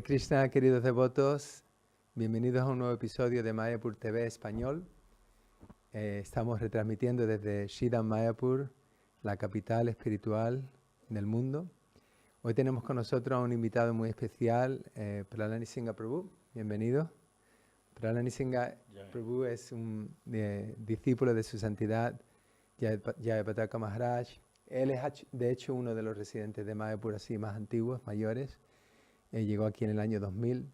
Krishna, queridos devotos, bienvenidos a un nuevo episodio de Mayapur TV Español. Estamos retransmitiendo desde Shridham Mayapur, la capital espiritual del mundo. Hoy tenemos con nosotros a un invitado muy especial, Prahlad Nrsimha Prabhu. Bienvenido. Prahlad Nrsimha Prabhu es un discípulo de su santidad Jayapataka Maharaj. Él es de hecho uno de los residentes de Mayapur así más antiguos, mayores. Llegó aquí en el año 2000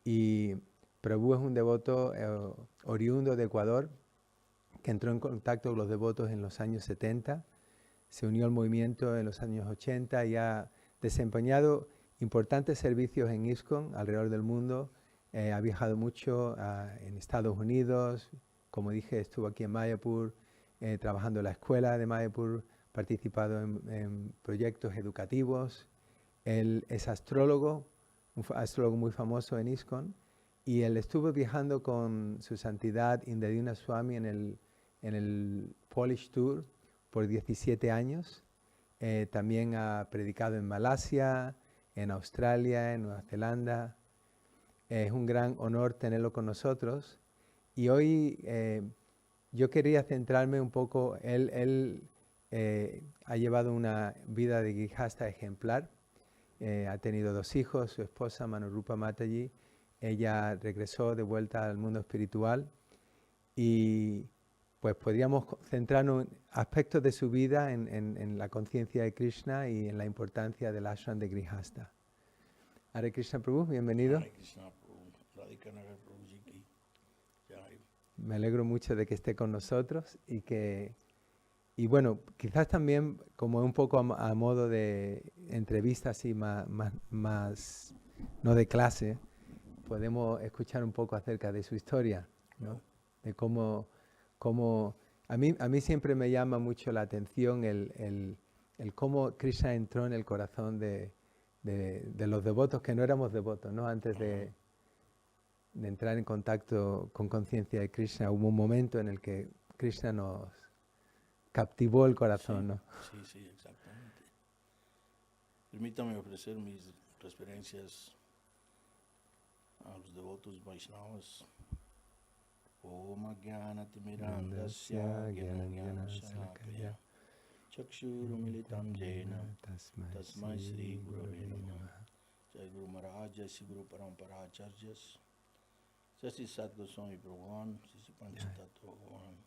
y Prabhu es un devoto oriundo de Ecuador que entró en contacto con los devotos en los años 70, se unió al movimiento en los años 80 y ha desempeñado importantes servicios en ISKCON alrededor del mundo. Ha viajado mucho en Estados Unidos, como dije, estuvo aquí en Mayapur, trabajando en la escuela de Mayapur, participado en proyectos educativos. Él es astrólogo, un astrólogo muy famoso en ISKCON, y él estuvo viajando con su santidad Indradina Swami en el Polish Tour por 17 años. También ha predicado en Malasia, en Australia, en Nueva Zelanda. Es un gran honor tenerlo con nosotros. Y hoy yo quería centrarme un poco, él ha llevado una vida de grihasta ejemplar. Ha tenido 2 hijos, su esposa Manurupa Mataji. Ella regresó de vuelta al mundo espiritual y pues podríamos centrarnos en aspectos de su vida en la conciencia de Krishna y en la importancia del ashram de Grihasta. Hare Krishna Prabhu, bienvenido. Hare Krishna Prabhu, Radhika Nagar Prabhuji ki jai. Me alegro mucho de que esté con nosotros y bueno, quizás también como un poco a modo de entrevista así más no de clase, podemos escuchar un poco acerca de su historia, ¿no? De cómo a mí siempre me llama mucho la atención el cómo Krishna entró en el corazón de los devotos que no éramos devotos, ¿no? Antes de entrar en contacto con conciencia de Krishna, hubo un momento en el que Krishna nos captivó el corazón, ¿no? Sí, exactamente. Permítame ofrecer mis referencias a los devotos Vaishnavas. Om Jnana-timirandasya Jnana-Shalakaya Chakshuramilitam Jena Tasmai Shri Gurave Namaha. Jai Guru Maharaj, Jai Shri Guru Parampara Acharyas, Jai Shri Sat Goswami Prabhupada, Jai Shri Panchatattva Bhagavan,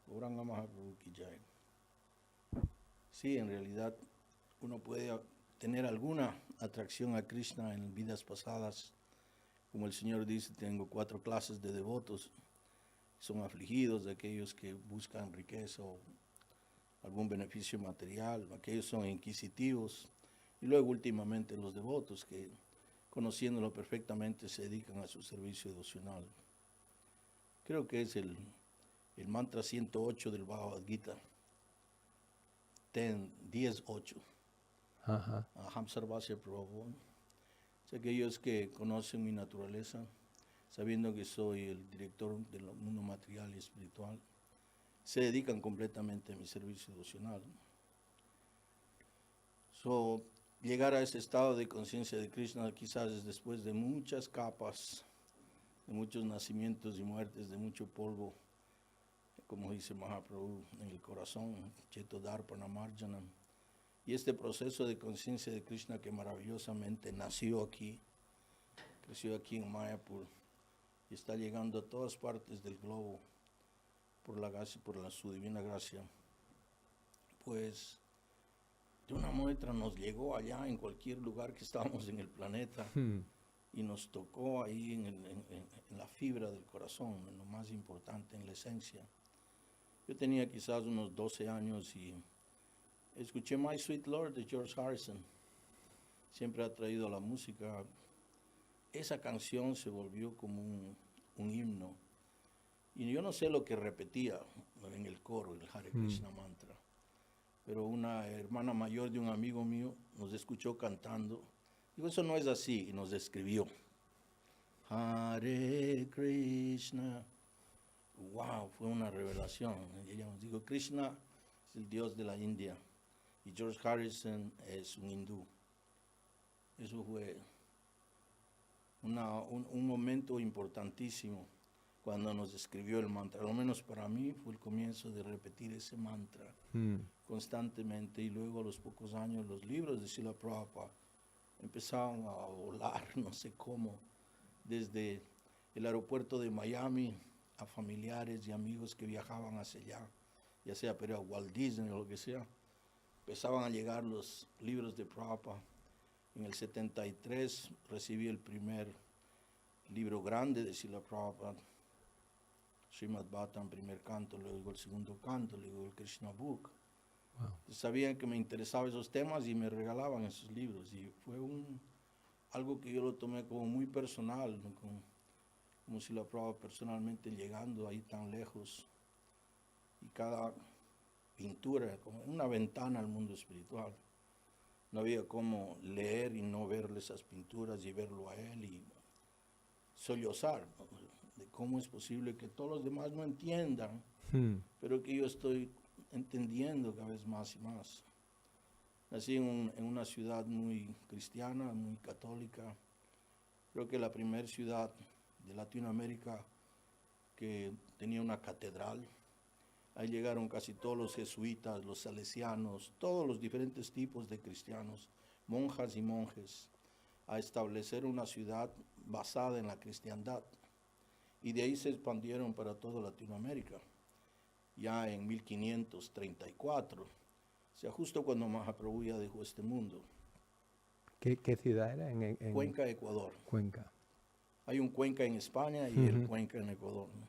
Gauranga Mahaprabhu ki jai. Sí, en realidad uno puede tener alguna atracción a Krishna en vidas pasadas. Como el Señor dice, tengo 4 clases de devotos. Son afligidos, de aquellos que buscan riqueza o algún beneficio material, aquellos son inquisitivos. Y luego últimamente los devotos que, conociéndolo perfectamente, se dedican a su servicio devocional. Creo que es el mantra 108 del Bhagavad Gita, 10.8. Aham Sarvasya Prabhu. Aquellos que conocen mi naturaleza, sabiendo que soy el director del mundo material y espiritual, se dedican completamente a mi servicio devocional. Llegar a ese estado de conciencia de Krishna quizás es después de muchas capas, de muchos nacimientos y muertes, de mucho polvo, como dice Mahaprabhu, en el corazón, Chetodarpanamarjanam. Y este proceso de conciencia de Krishna que maravillosamente nació aquí, creció aquí en Mayapur y está llegando a todas partes del globo por su divina gracia, pues de una muestra nos llegó allá en cualquier lugar que estábamos en el planeta y nos tocó ahí en la fibra del corazón, en lo más importante, en la esencia. Yo tenía quizás unos 12 años y escuché My Sweet Lord de George Harrison. Siempre ha traído la música. Esa canción se volvió como un himno. Y yo no sé lo que repetía en el coro, el Hare Krishna mantra. Pero una hermana mayor de un amigo mío nos escuchó cantando. Digo, eso no es así. Y nos escribió. Hare Krishna. Wow, fue una revelación. Y ella nos dijo, Krishna es el Dios de la India. Y George Harrison es un hindú. Eso fue un momento importantísimo cuando nos escribió el mantra. Al menos para mí fue el comienzo de repetir ese mantra constantemente, y luego a los pocos años los libros de Srila Prabhupada empezaron a volar, no sé cómo, desde el aeropuerto de Miami a familiares y amigos que viajaban hacia allá, ya sea pero a Walt Disney o lo que sea. Empezaban a llegar los libros de Prabhupada. En el 73 recibí el primer libro grande de Srila Prabhupada, Srimad Bhattan, primer canto, luego el segundo canto, luego el Krishna Book. Wow. Sabían que me interesaban esos temas y me regalaban esos libros, y fue algo que yo lo tomé como muy personal, ¿no? Como si la Prabhupada personalmente llegando ahí tan lejos, y cada pintura como una ventana al mundo espiritual. No había cómo leer y no verle esas pinturas y verlo a él y sollozar, ¿no? De cómo es posible que todos los demás no entiendan, pero que yo estoy entendiendo cada vez más y más. Nací en una ciudad muy cristiana, muy católica. Creo que la primera ciudad de Latinoamérica que tenía una catedral. Ahí llegaron casi todos los jesuitas, los salesianos, todos los diferentes tipos de cristianos, monjas y monjes, a establecer una ciudad basada en la cristiandad. Y de ahí se expandieron para toda Latinoamérica, ya en 1534, o sea, justo cuando Mahaprabhu ya dejó este mundo. ¿Qué ciudad era? En Cuenca, Ecuador. Cuenca. Hay un Cuenca en España y el Cuenca en Ecuador, ¿no?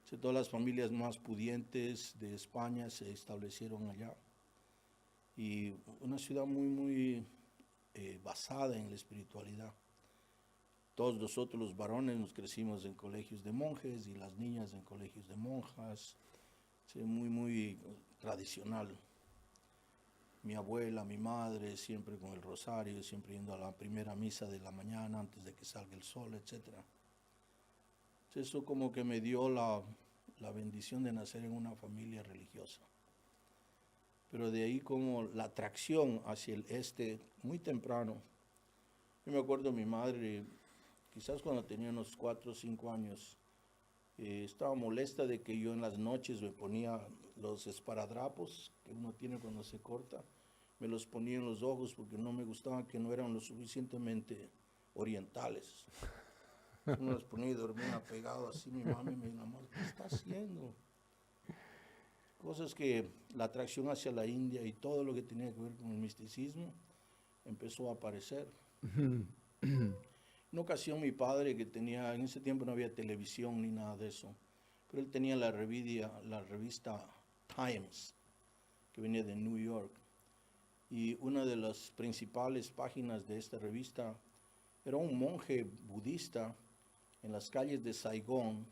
O sea, todas las familias más pudientes de España se establecieron allá. Y una ciudad muy basada en la espiritualidad. Todos nosotros los varones nos crecimos en colegios de monjes y las niñas en colegios de monjas. Sí, muy tradicional. Mi abuela, mi madre, siempre con el rosario, siempre yendo a la primera misa de la mañana antes de que salga el sol, etc. Eso como que me dio la bendición de nacer en una familia religiosa. Pero de ahí como la atracción hacia el este muy temprano. Yo me acuerdo mi madre, quizás cuando tenía unos 4 o 5 años, estaba molesta de que yo en las noches me ponía los esparadrapos que uno tiene cuando se corta, me los ponía en los ojos porque no me gustaban, que no eran lo suficientemente orientales. Uno los ponía y dormía pegado así. Mi mamá me dijo, ¿qué está haciendo? Cosas que la atracción hacia la India y todo lo que tenía que ver con el misticismo empezó a aparecer. En una ocasión mi padre, que tenía, en ese tiempo no había televisión ni nada de eso, pero él tenía la revista Times, que venía de New York, y una de las principales páginas de esta revista era un monje budista en las calles de Saigón,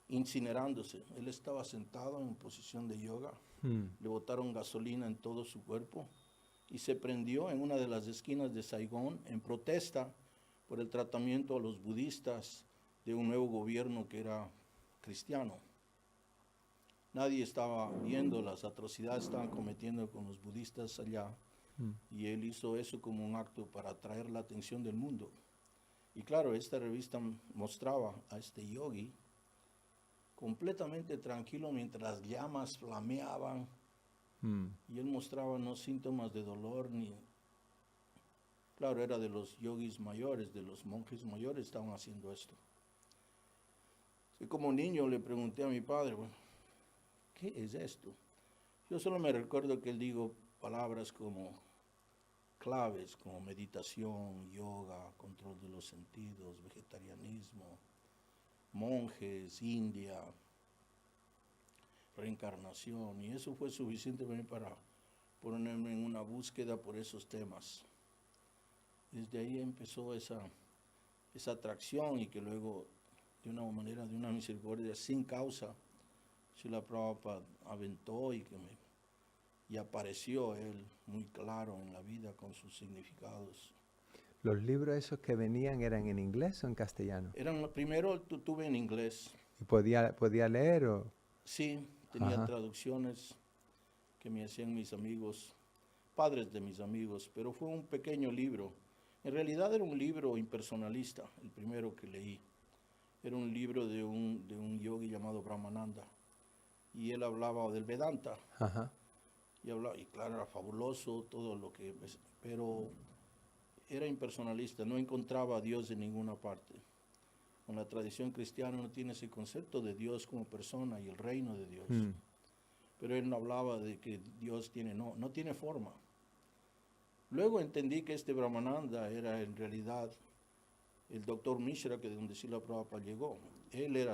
incinerándose. Él estaba sentado en posición de yoga, le botaron gasolina en todo su cuerpo y se prendió en una de las esquinas de Saigón en protesta por el tratamiento a los budistas de un nuevo gobierno que era cristiano. Nadie estaba viendo las atrocidades que estaban cometiendo con los budistas allá, y él hizo eso como un acto para atraer la atención del mundo. Y claro, esta revista mostraba a este yogi completamente tranquilo mientras las llamas flameaban, y él mostraba no síntomas de dolor ni... Claro, era de los yogis mayores, de los monjes mayores estaban haciendo esto. Y como niño le pregunté a mi padre, bueno, ¿qué es esto? Yo solo me recuerdo que él dijo palabras como claves, como meditación, yoga, control de los sentidos, vegetarianismo, monjes, India, reencarnación, y eso fue suficiente para ponerme en una búsqueda por esos temas. Desde ahí empezó esa atracción, y que luego, de una manera, de una misericordia sin causa, Srila Prabhupada aventó y apareció él muy claro en la vida con sus significados. ¿Los libros esos que venían eran en inglés o en castellano? Primero tuve en inglés. ¿Y podía leer o...? Sí, tenía traducciones que me hacían mis amigos, padres de mis amigos, pero fue un pequeño libro. En realidad era un libro impersonalista, el primero que leí. Era un libro de un yogi llamado Brahmananda. Y él hablaba del Vedanta. Ajá. Y claro, era fabuloso todo lo que... Pero era impersonalista, no encontraba a Dios en ninguna parte. Con la tradición cristiana no tiene ese concepto de Dios como persona y el reino de Dios. Mm. Pero él no hablaba de que Dios no tiene forma. Luego entendí que este Brahmananda era en realidad el doctor Mishra, que de donde Srila Prabhupada llegó.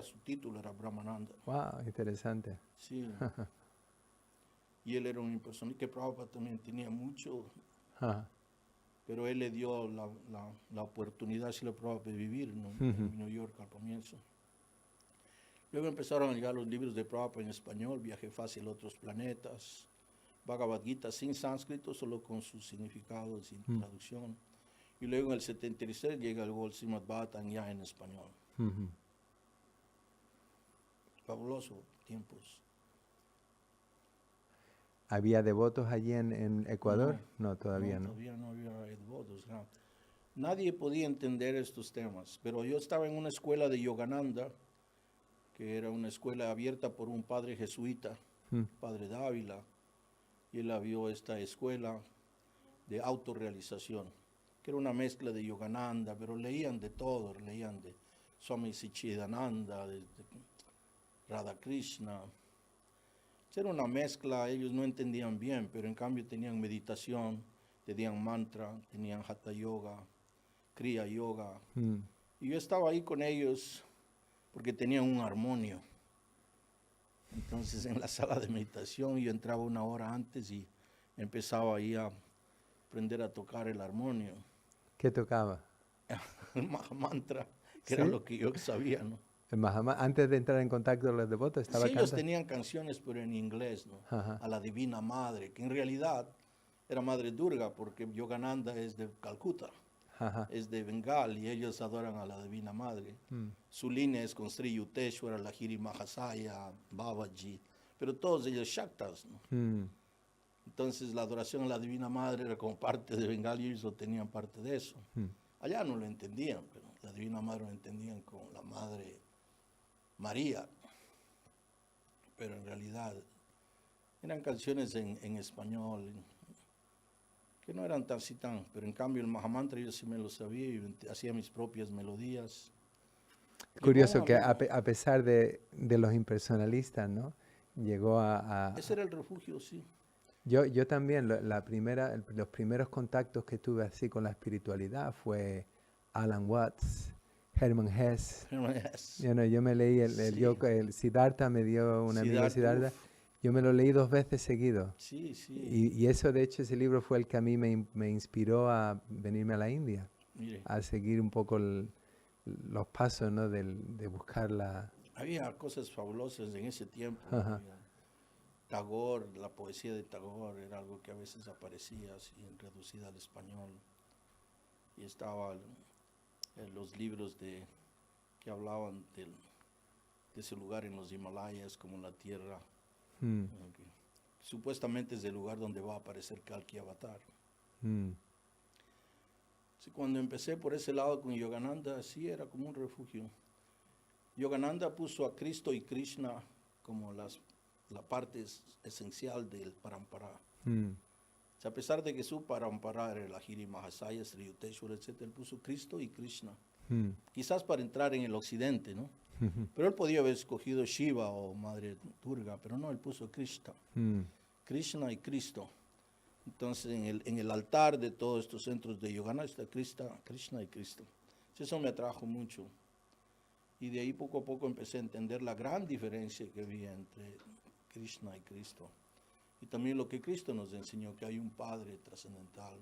Su título era Brahmananda. Wow, interesante. Sí. Y él era un impersonalista, que Prabhupada también tenía mucho, Ajá. pero él le dio la oportunidad a Srila Prabhupada de vivir, ¿no? En New York al comienzo. Luego empezaron a llegar los libros de Prabhupada en español, Viaje Fácil a Otros Planetas, Bhagavad Gita sin sánscrito, solo con sus significados, sin traducción. Y luego en el 73 llega el Srimad Bhagavatam ya en español. Ujú. Fabuloso tiempos. ¿Había devotos allí en Ecuador? No, todavía no. Todavía no había devotos. No. Nadie podía entender estos temas, pero yo estaba en una escuela de Yogananda, que era una escuela abierta por un padre jesuita, padre Dávila, y él abrió esta escuela de autorrealización, que era una mezcla de Yogananda, pero leían de todo, leían de Swami Satchidananda, de Radha Krishna. Era una mezcla, ellos no entendían bien, pero en cambio tenían meditación, tenían mantra, tenían Hatha Yoga, Kriya Yoga. Y yo estaba ahí con ellos porque tenían un armonio. Entonces en la sala de meditación yo entraba una hora antes y empezaba ahí a aprender a tocar el armonio. ¿Qué tocaba? El Mahamantra, que ¿Sí? era lo que yo sabía, ¿no? El Mahamad, antes de entrar en contacto con los devotos, estaba Sí, ellos cantando. tenían canciones, pero en inglés, ¿no? Ajá. A la Divina Madre, que en realidad era Madre Durga, porque Yogananda es de Calcuta, Ajá. es de Bengal, y ellos adoran a la Divina Madre. Su línea es con Sri Yukteswara, Lahiri Mahasaya, Babaji, pero todos ellos Shaktas, ¿no? Entonces la adoración a la Divina Madre era como parte de Bengal y ellos lo tenían parte de eso. Allá no lo entendían, pero la Divina Madre lo entendían con la Madre María. Pero en realidad eran canciones en español que no eran tan, pero en cambio el Mahamantra yo sí me lo sabía y hacía mis propias melodías. Curioso que a pesar de los impersonalistas, ¿no? Llegó a... Ese era el refugio, sí. Yo también, los primeros contactos que tuve así con la espiritualidad fue Alan Watts, Hermann Hesse. Yo me leí el Siddhartha, me dio un amigo Siddhartha. Yo me lo leí 2 veces seguido. Sí, sí. Y eso, de hecho, ese libro fue el que a mí me inspiró a venirme a la India, a seguir un poco los pasos, ¿no? de buscar la... Había cosas fabulosas en ese tiempo. Tagore, la poesía de Tagore era algo que a veces aparecía así reducida al español. Y estaban los libros que hablaban de ese lugar en los Himalayas como la tierra. Que supuestamente es el lugar donde va a aparecer Kalki Avatar. Cuando empecé por ese lado con Yogananda, sí era como un refugio. Yogananda puso a Cristo y Krishna como la parte esencial del Parampara. A pesar de que su Parampara era el Lahiri Mahasaya, Sri Yukteswara, etc., él puso Cristo y Krishna. Quizás para entrar en el occidente, ¿no? Pero él podía haber escogido Shiva o Madre Durga, pero no, él puso Krishna. Krishna y Cristo. Entonces en el altar de todos estos centros de Yogananda está Krishna y Cristo. Eso me atrajo mucho. Y de ahí poco a poco empecé a entender la gran diferencia que había entre Krishna y Cristo. Y también lo que Cristo nos enseñó, que hay un Padre trascendental,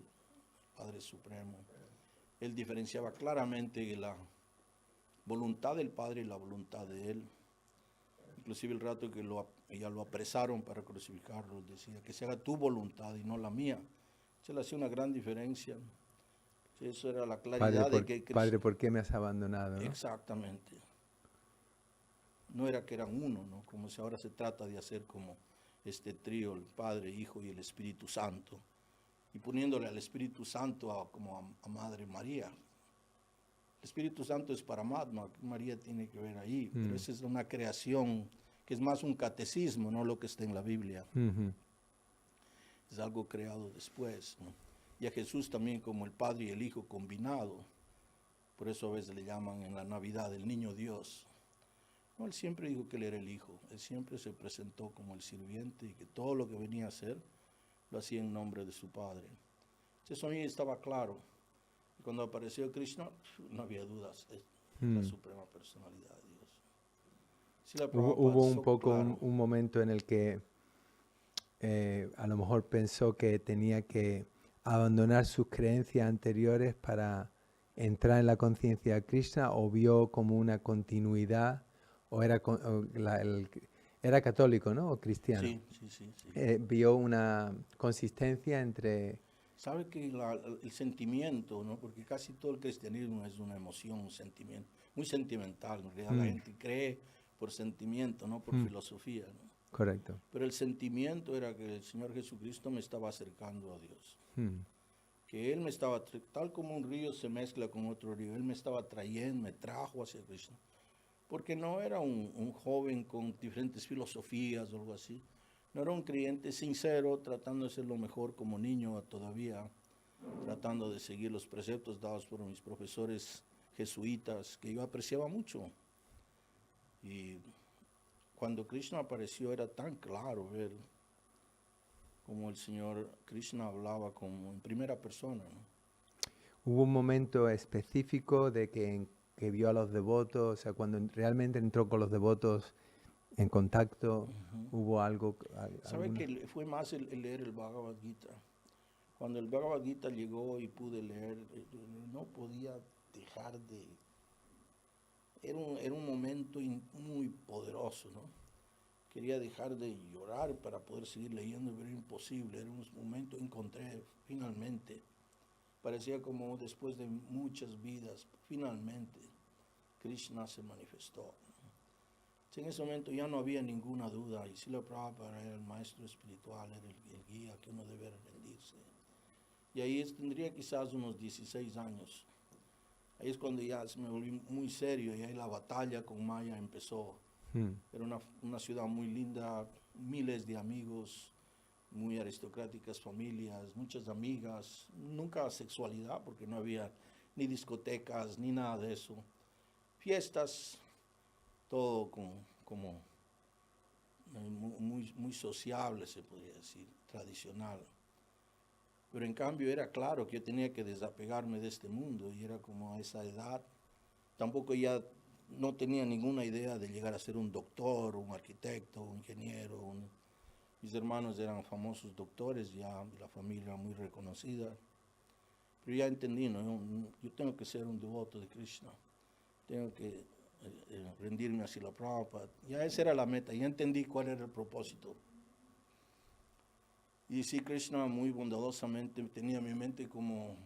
Padre Supremo. Él diferenciaba claramente la voluntad del Padre y la voluntad de Él. Inclusive el rato que ya lo apresaron para crucificarlo, decía que se haga tu voluntad y no la mía. Se le hacía una gran diferencia. Eso era la claridad de que Cristo... Padre, ¿por qué me has abandonado? ¿No? Exactamente. No era que eran uno, ¿no? Como si ahora se trata de hacer como este trío, el Padre, Hijo y el Espíritu Santo. y poniéndole al Espíritu Santo como a Madre María. El Espíritu Santo es para María tiene que ver ahí, pero esa es una creación que es más un catecismo, no lo que está en la Biblia. Ujú. Es algo creado después, ¿no? Y a Jesús también como el Padre y el Hijo combinado. Por eso a veces le llaman en la Navidad el Niño Dios. No, él siempre dijo que él era el Hijo. Él siempre se presentó como el sirviente y que todo lo que venía a hacer lo hacía en nombre de su Padre. Eso a mí estaba claro. Y cuando apareció Krishna, no había dudas. Es la suprema personalidad de Dios. Sí, la Prabhupada Hubo un so poco claro. un momento en el que a lo mejor pensó que tenía que abandonar sus creencias anteriores para entrar en la conciencia de Krishna, o vio como una continuidad, o era, era católico, ¿no? O cristiano. Sí. Vio una consistencia entre... Sabe que el sentimiento, ¿no? Porque casi todo el cristianismo es una emoción, un sentimiento, muy sentimental. En realidad la gente cree por sentimiento, no por filosofía, ¿no? Correcto. Pero el sentimiento era que el Señor Jesucristo me estaba acercando a Dios. Que Él me estaba, tal como un río se mezcla con otro río, Él me estaba trayendo, me trajo hacia Cristo. Porque no era un joven con diferentes filosofías o algo así. No era un creyente sincero, tratando de ser lo mejor como niño todavía, tratando de seguir los preceptos dados por mis profesores jesuitas, que yo apreciaba mucho. Y cuando Krishna apareció era tan claro ver cómo el Señor Krishna hablaba como en primera persona, ¿no? Hubo un momento específico de que vio a los devotos, o sea, cuando realmente entró con los devotos en contacto, hubo algo... ¿Sabe que fue más el leer el Bhagavad Gita? Cuando el Bhagavad Gita llegó y pude leer, no podía dejar de... Era un momento muy poderoso, ¿no? Quería dejar de llorar para poder seguir leyendo, pero era imposible. Era un momento, encontré finalmente. Parecía como después de muchas vidas, finalmente, Krishna se manifestó. En ese momento ya no había ninguna duda, y Srila Prabhupada era el maestro espiritual, era el guía que uno debe rendirse. Y ahí tendría quizás unos 16 años. Ahí es cuando ya se me volví muy serio, y ahí la batalla con Maya empezó. Era una ciudad muy linda, miles de amigos, muy aristocráticas familias, muchas amigas, nunca sexualidad, porque no había ni discotecas, ni nada de eso. Fiestas, todo como muy sociable, se podría decir, tradicional. Pero en cambio era claro que yo tenía que desapegarme de este mundo, y era como a esa edad. Tampoco ya no tenía ninguna idea de llegar a ser un doctor, un arquitecto, un ingeniero. Mis hermanos eran famosos doctores, ya la familia era muy reconocida. Pero ya entendí, ¿no? Yo tengo que ser un devoto de Krishna. Tengo que rendirme a Srila Prabhupada. Ya esa era la meta, ya entendí cuál era el propósito. Y sí, Krishna muy bondadosamente tenía en mi mente como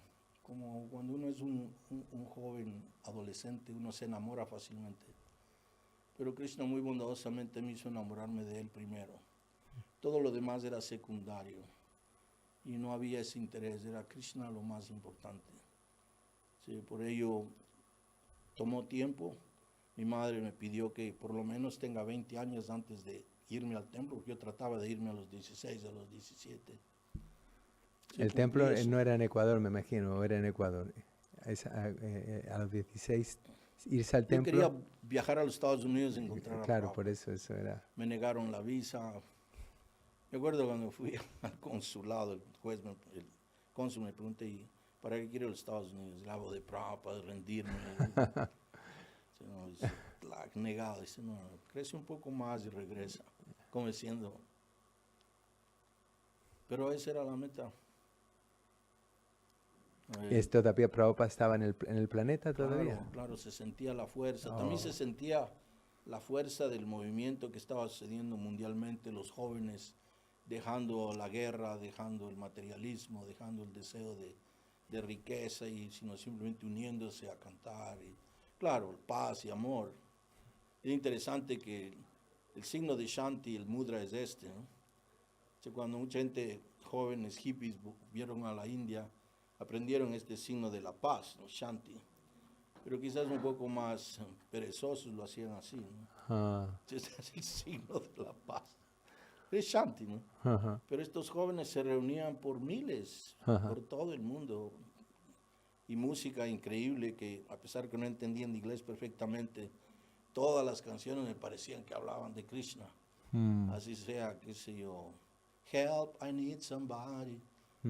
cuando uno es un joven adolescente, uno se enamora fácilmente. Pero Krishna muy bondadosamente me hizo enamorarme de él primero. Todo lo demás era secundario. Y no había ese interés, era Krishna lo más importante. Sí, por ello tomó tiempo. Mi madre me pidió que por lo menos tenga 20 años antes de irme al templo, porque yo trataba de irme a los 16, a los 17. Sí, el templo eso. no era en Ecuador, me imagino, o era en Ecuador. A los 16, irse al Yo templo. quería viajar a los Estados Unidos y encontrar a Claro, Prabhupada. por eso era. Me negaron la visa. Me acuerdo cuando fui al consulado, el cónsul me preguntó, ¿y para qué quiero los Estados Unidos? El hablo de Prabhupada, de rendirme. No, dice, negado, dice, no, crece un poco más y regresa, como diciendo. Pero esa era la meta. ¿Esto todavía Prabhupada estaba en el planeta todavía? Claro, se sentía la fuerza. También se sentía la fuerza del movimiento que estaba sucediendo mundialmente, los jóvenes dejando la guerra, dejando el materialismo, dejando el deseo de riqueza, y sino simplemente uniéndose a cantar. Y, claro, paz y amor. Es interesante que el signo de Shanti, el mudra, es este, ¿no? O sea, cuando mucha gente jóvenes hippies vieron a la India, aprendieron este signo de la paz, ¿no? Shanti. Pero quizás un poco más perezosos lo hacían así, ¿no? Este es el signo de la paz. Es Shanti, ¿no? Pero estos jóvenes se reunían por miles, por todo el mundo. Y música increíble que, a pesar que no entendían inglés perfectamente, todas las canciones me parecían que hablaban de Krishna. Así sea, qué sé yo, help, I need somebody.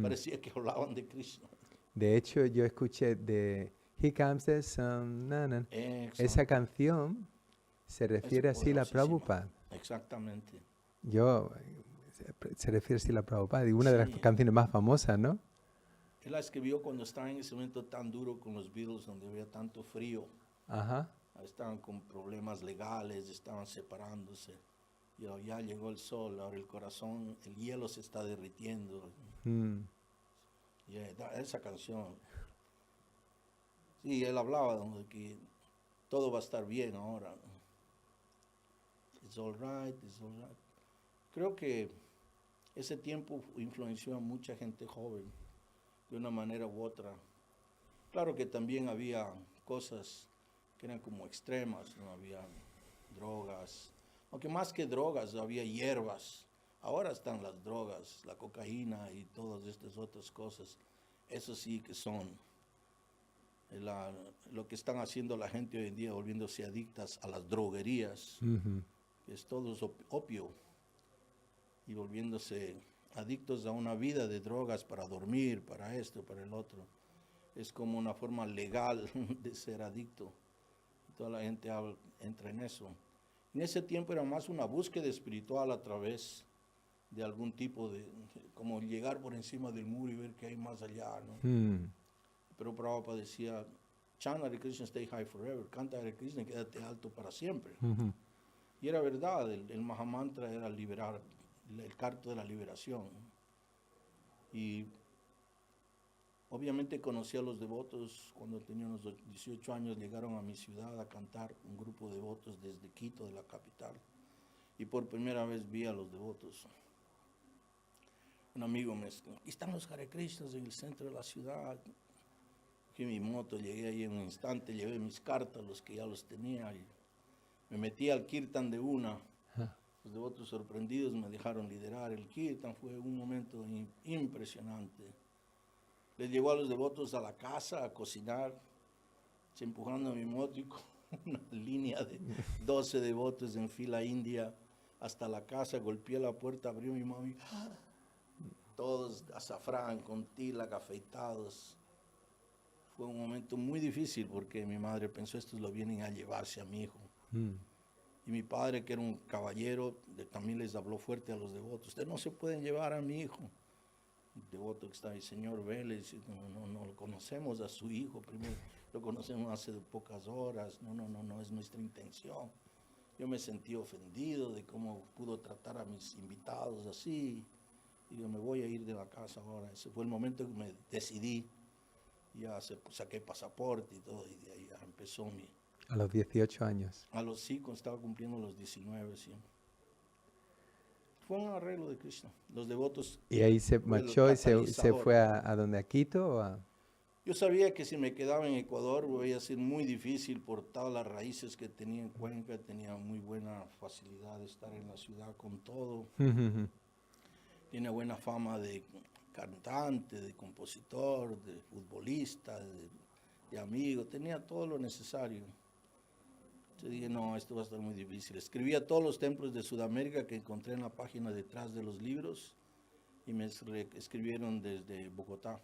Parecía que hablaban de Krishna. De hecho, yo escuché de Here Comes the Sun, esa canción se refiere a Srila Prabhupada. Exactamente. Se refiere a Srila Prabhupada, y una de las canciones más famosas, ¿no? Él la escribió cuando estaba en ese momento tan duro con los Beatles, donde había tanto frío. Estaban con problemas legales, estaban separándose. Y ya llegó el sol, ahora el corazón, el hielo se está derritiendo. Esa canción. Sí, él hablaba de que todo va a estar bien ahora. It's all right, it's all right. Creo que ese tiempo influenció a mucha gente joven, de una manera u otra. Claro que también había cosas que eran como extremas, ¿no? Había drogas, aunque más que drogas había hierbas. Ahora están las drogas, la cocaína y todas estas otras cosas. Eso sí que son lo que están haciendo la gente hoy en día, volviéndose adictas a las droguerías, que es todo opio, y volviéndose adictos a una vida de drogas para dormir, para esto, para el otro. Es como una forma legal de ser adicto. Toda la gente entra en eso. En ese tiempo era más una búsqueda espiritual a través de algún tipo de, como llegar por encima del muro y ver qué hay más allá, ¿no? Pero Prabhupada decía, chant Hare Krishna, stay high forever, canta Hare Krishna y quédate alto para siempre. Y era verdad, el Mahamantra era liberar, el canto de la liberación. Y obviamente conocí a los devotos cuando tenía unos 18 años, llegaron a mi ciudad a cantar un grupo de devotos desde Quito, de la capital. Y por primera vez vi a los devotos. Un amigo me dijo, aquí están los Hare Krishnas en el centro de la ciudad. Fui en mi moto, llegué ahí en un instante, llevé mis cartas, los que ya los tenía, y me metí al kirtan de una. Los devotos sorprendidos me dejaron liderar el kirtan, fue un momento impresionante. Les llevó a los devotos a la casa a cocinar, empujando a mi moto y con una línea de 12 devotos en fila india hasta la casa, golpeé la puerta, abrió mi mami, todos azafrán, con tilak, afeitados. Fue un momento muy difícil porque mi madre pensó, estos lo vienen a llevarse a mi hijo. Y mi padre, que era un caballero, también les habló fuerte a los devotos, ustedes no se pueden llevar a mi hijo. El devoto que está ahí, señor Vélez, no lo conocemos a su hijo, primero lo conocemos hace pocas horas, no es nuestra intención. Yo me sentí ofendido de cómo pudo tratar a mis invitados así. Y yo me voy a ir de la casa ahora. Ese fue el momento que me decidí. Ya saqué pasaporte y todo, y de ahí ya empezó mi... A los 18 años. Sí, cuando estaba cumpliendo los 19, sí. Fue un arreglo de Krishna. Los devotos... ¿Y ahí se marchó y se fue a donde, a Quito? ¿O Yo sabía que si me quedaba en Ecuador iba a ser muy difícil por todas las raíces que tenía en Cuenca. Tenía muy buena facilidad de estar en la ciudad con todo. Tiene buena fama de cantante, de compositor, de futbolista, de amigo. Tenía todo lo necesario. Yo dije, no, esto va a estar muy difícil. Escribí a todos los templos de Sudamérica que encontré en la página detrás de los libros y me escribieron desde Bogotá.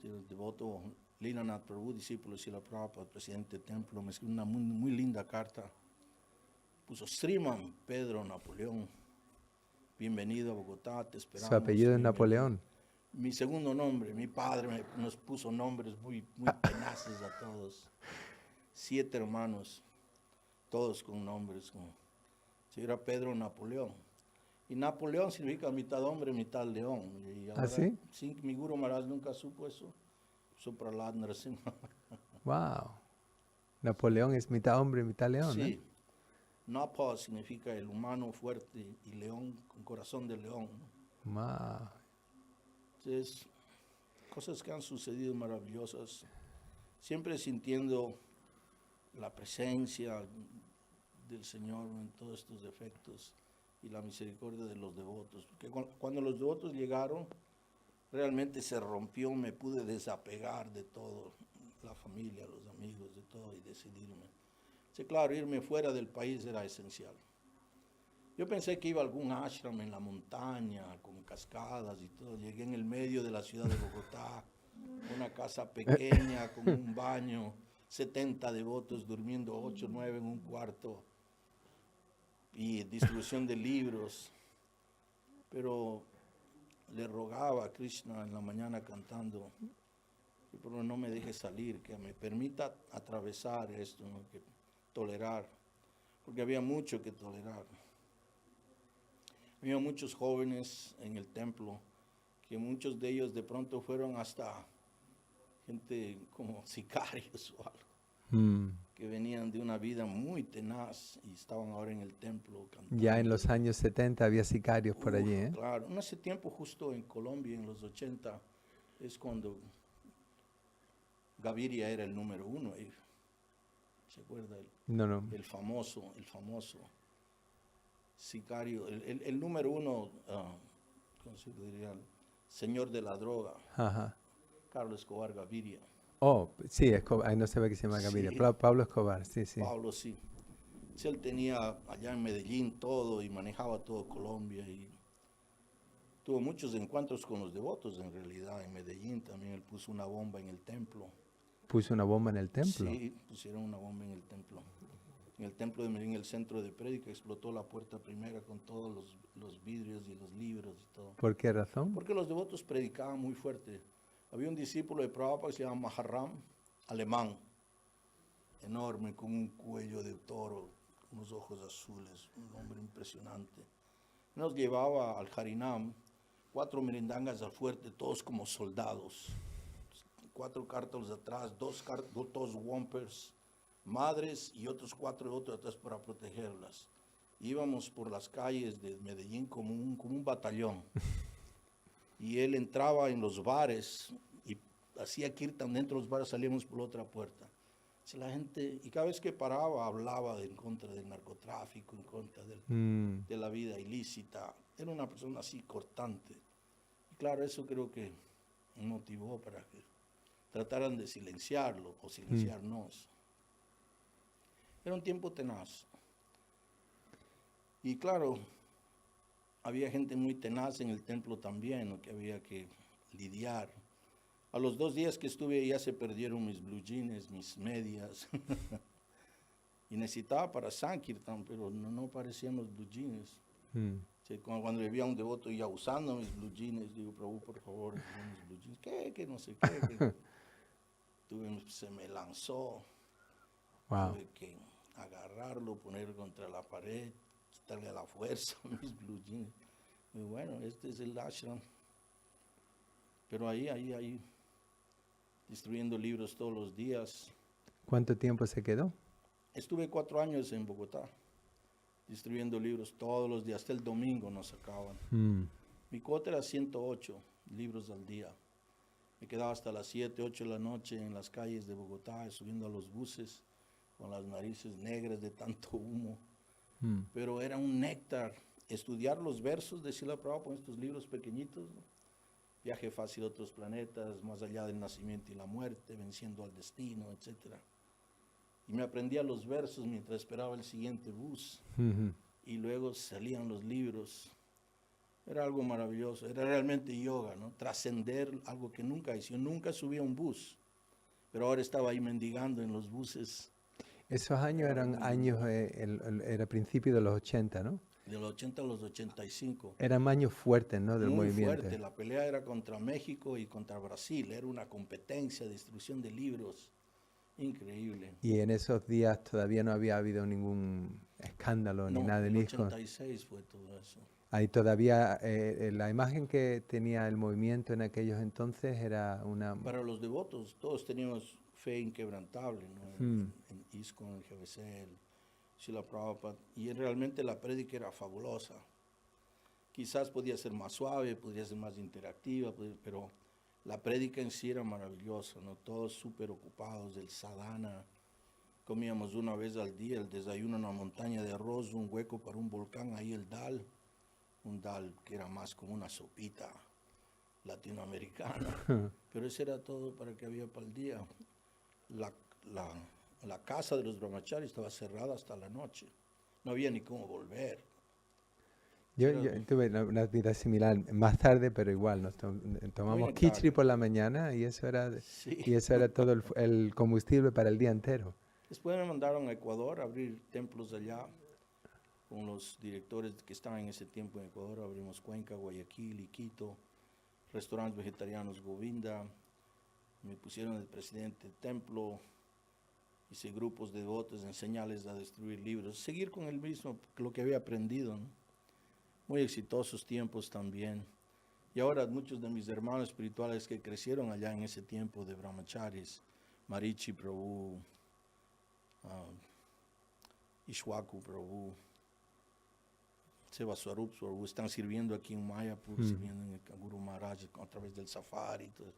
El devoto Linanath Prabhu, discípulo de Srila Prabhupada, presidente del templo, me escribió una muy linda carta. Puso Sriman Pedro Napoleón, bienvenido a Bogotá, te esperamos. Su apellido es Napoleón. Mi segundo nombre, mi padre nos puso nombres muy tenaces a todos. 7 hermanos, todos con nombres, era Pedro Napoleón. Y Napoleón significa mitad hombre, mitad león. Y ahora, ¿sí? Sí, mi Guru Maharaj nunca supo eso. Prahlad Narasimha. Wow. Napoleón es mitad hombre, mitad león, Sí. Napa significa el humano fuerte y león con corazón de león. Wow. Entonces, cosas que han sucedido maravillosas, siempre sintiendo la presencia del Señor en todos estos defectos y la misericordia de los devotos. Porque cuando los devotos llegaron, realmente se rompió, me pude desapegar de todo, la familia, los amigos, de todo, y decidirme. Sí, claro, irme fuera del país era esencial. Yo pensé que iba a algún ashram en la montaña, con cascadas y todo. Llegué en el medio de la ciudad de Bogotá, una casa pequeña, con un baño, 70 devotos durmiendo 8 o 9 en un cuarto, y distribución de libros. Pero le rogaba a Krishna en la mañana cantando, que por favor no me deje salir, que me permita atravesar esto, ¿no? Que tolerar, porque había mucho que tolerar. Había muchos jóvenes en el templo, que muchos de ellos de pronto fueron hasta gente como sicarios o algo, que venían de una vida muy tenaz y estaban ahora en el templo cantando. Ya en los años 70 había sicarios por allí, ¿eh? Claro, en ese tiempo justo en Colombia, en los 80, es cuando Gaviria era el número 1. ¿Se acuerda? No. El famoso sicario, el número 1, ¿cómo se diría? El señor de la droga, Ajá. Carlos Escobar Gaviria. Oh, sí, Escobar, ahí no se ve que se llama Gaviria. Sí. Pablo Escobar, sí. Pablo, sí. Sí, él tenía allá en Medellín todo y manejaba todo Colombia y tuvo muchos encuentros con los devotos en realidad. En Medellín también él puso una bomba en el templo. ¿Puso una bomba en el templo? Sí, pusieron una bomba en el templo. En el templo de Medellín, el centro de prédica, explotó la puerta primera con todos los vidrios y los libros y todo. ¿Por qué razón? Porque los devotos predicaban muy fuerte. Había un discípulo de Prabhupada que se llama Maharam, alemán, enorme, con un cuello de toro, unos ojos azules, un hombre impresionante. Nos llevaba al Harinam, 4 merendangas al fuerte, todos como soldados. 4 cárteles atrás, 2 wompers, madres y otros 4 de otros atrás para protegerlas. Íbamos por las calles de Medellín como un batallón. Y él entraba en los bares y hacía kirtan dentro de los bares, salíamos por la otra puerta. Si la gente, y cada vez que paraba hablaba en contra del narcotráfico, en contra de la vida ilícita. Era una persona así cortante. Y claro, eso creo que motivó para que trataran de silenciarlo o silenciarnos. Era un tiempo tenaz. Y claro, había gente muy tenaz en el templo también, ¿no? Que había que lidiar. A los 2 días que estuve ahí ya se perdieron mis blue jeans, mis medias. Y necesitaba para Sankirtan, pero no aparecían los blue jeans. Sí, cuando había un devoto ya usando mis blue jeans, digo, Prabhu, por favor, mis blue jeans. Que no sé qué. Se me lanzó. Wow. Tuve que agarrarlo, ponerlo contra la pared, quitarle a la fuerza mis blue jeans. Y bueno, este es el ashram. Pero ahí, distribuyendo libros todos los días. ¿Cuánto tiempo se quedó? Estuve 4 años en Bogotá, distribuyendo libros todos los días, hasta el domingo nos sacaban. Mi cuota era 108 libros al día. Me quedaba hasta las 7, 8 de la noche en las calles de Bogotá, subiendo a los buses, con las narices negras de tanto humo. Pero era un néctar. Estudiar los versos de Srila Prabhupada con estos libros pequeñitos, ¿no? Viaje fácil a otros planetas, más allá del nacimiento y la muerte, venciendo al destino, etc. Y me aprendía los versos mientras esperaba el siguiente bus. Y luego salían los libros. Era algo maravilloso, era realmente yoga, ¿no? Trascender algo que nunca hice. Yo nunca subí a un bus, pero ahora estaba ahí mendigando en los buses. Esos años eran años, era principio de los 80, ¿no? De los 80 a los 85. Eran años fuertes, ¿no? Del Muy movimiento. fuerte, la pelea era contra México y contra Brasil, era una competencia, distribución de libros, increíble. Y en esos días todavía no había habido ningún escándalo ni nada de en disco. 86 fue todo eso. Ahí todavía, la imagen que tenía el movimiento en aquellos entonces era una... Para los devotos, todos teníamos fe inquebrantable, ¿no? En ISKCON, el GBC, Srila Prabhupada, y realmente la prédica era fabulosa. Quizás podía ser más suave, podría ser más interactiva, pero la prédica en sí era maravillosa, ¿no? Todos súper ocupados, el sadhana. Comíamos una vez al día el desayuno, una montaña de arroz, un hueco para un volcán, ahí el dal, un dal que era más como una sopita latinoamericana, pero eso era todo para que había para el día. La, la casa de los brahmacharis estaba cerrada hasta la noche, no había ni cómo volver. Yo, Era yo tuve una vida similar, más tarde, pero igual, tomamos muy khichdi tarde. por la mañana y eso era, Sí. y eso era todo el combustible para el día entero. Después me mandaron a Ecuador a abrir templos allá con los directores que estaban en ese tiempo en Ecuador. Abrimos Cuenca, Guayaquil, Iquito, restaurantes vegetarianos Govinda. Me pusieron el presidente del templo, hice grupos de devotos, enseñarles a destruir libros, seguir con el mismo, lo que había aprendido, ¿no? Muy exitosos tiempos también. Y ahora muchos de mis hermanos espirituales que crecieron allá en ese tiempo de brahmacharis, Marichi Prabhu, Ishwaku Prabhu, Sevaswarup Prabhu, están sirviendo aquí en Mayapur, sirviendo en el Guru Maharaj a través del safari. Todo.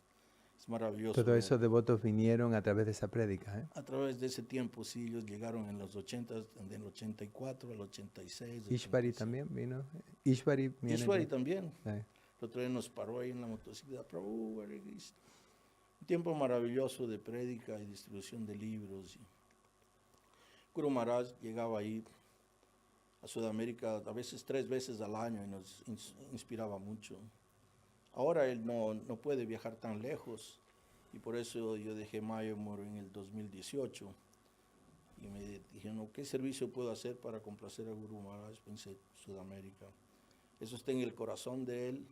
Es maravilloso. Todos esos devotos vinieron a través de esa prédica, ¿eh? A través de ese tiempo, sí, ellos llegaron en los 80, del 84 al 86. Ishvari 86. también vino. Ishvari viene Ishwari de- también. sí. El otro día nos paró ahí en la motocicleta. Prabhu, Hare Krishna. Un tiempo maravilloso de prédica y distribución de libros. Guru Maharaj llegaba ahí a Sudamérica a veces 3 veces al año y nos inspiraba mucho. Ahora él no puede viajar tan lejos y por eso yo dejé Mayapur en el 2018 y me dije, no, ¿qué servicio puedo hacer para complacer a Guru Maharaj? Pensé, Sudamérica. Eso está en el corazón de él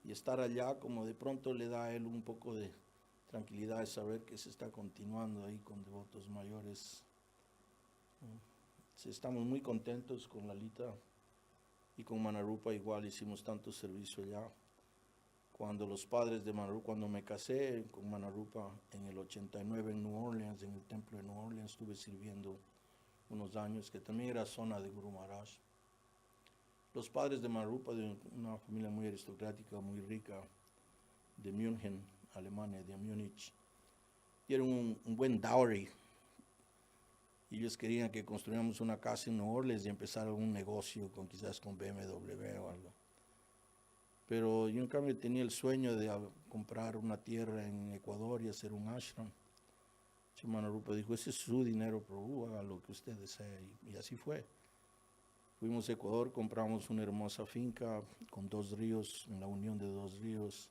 y estar allá como de pronto le da a él un poco de tranquilidad de saber que se está continuando ahí con devotos mayores. Estamos muy contentos con Lalita y con Manarupa igual hicimos tanto servicio allá. Cuando los padres de Manarupa, cuando me casé con Manarupa en el 89 en New Orleans, en el templo de New Orleans, estuve sirviendo unos años, que también era zona de Guru Maharaj. Los padres de Manarupa, de una familia muy aristocrática, muy rica, de München, Alemania, de Múnich, dieron un buen dowry. Y ellos querían que construyéramos una casa en New Orleans y empezar un negocio quizás con BMW o algo. Pero yo en cambio tenía el sueño de comprar una tierra en Ecuador y hacer un ashram. Manarupa dijo, ese es su dinero, Prabhu, haga lo que usted desee. Y así fue. Fuimos a Ecuador, compramos una hermosa finca con 2 ríos, en la unión de 2 ríos,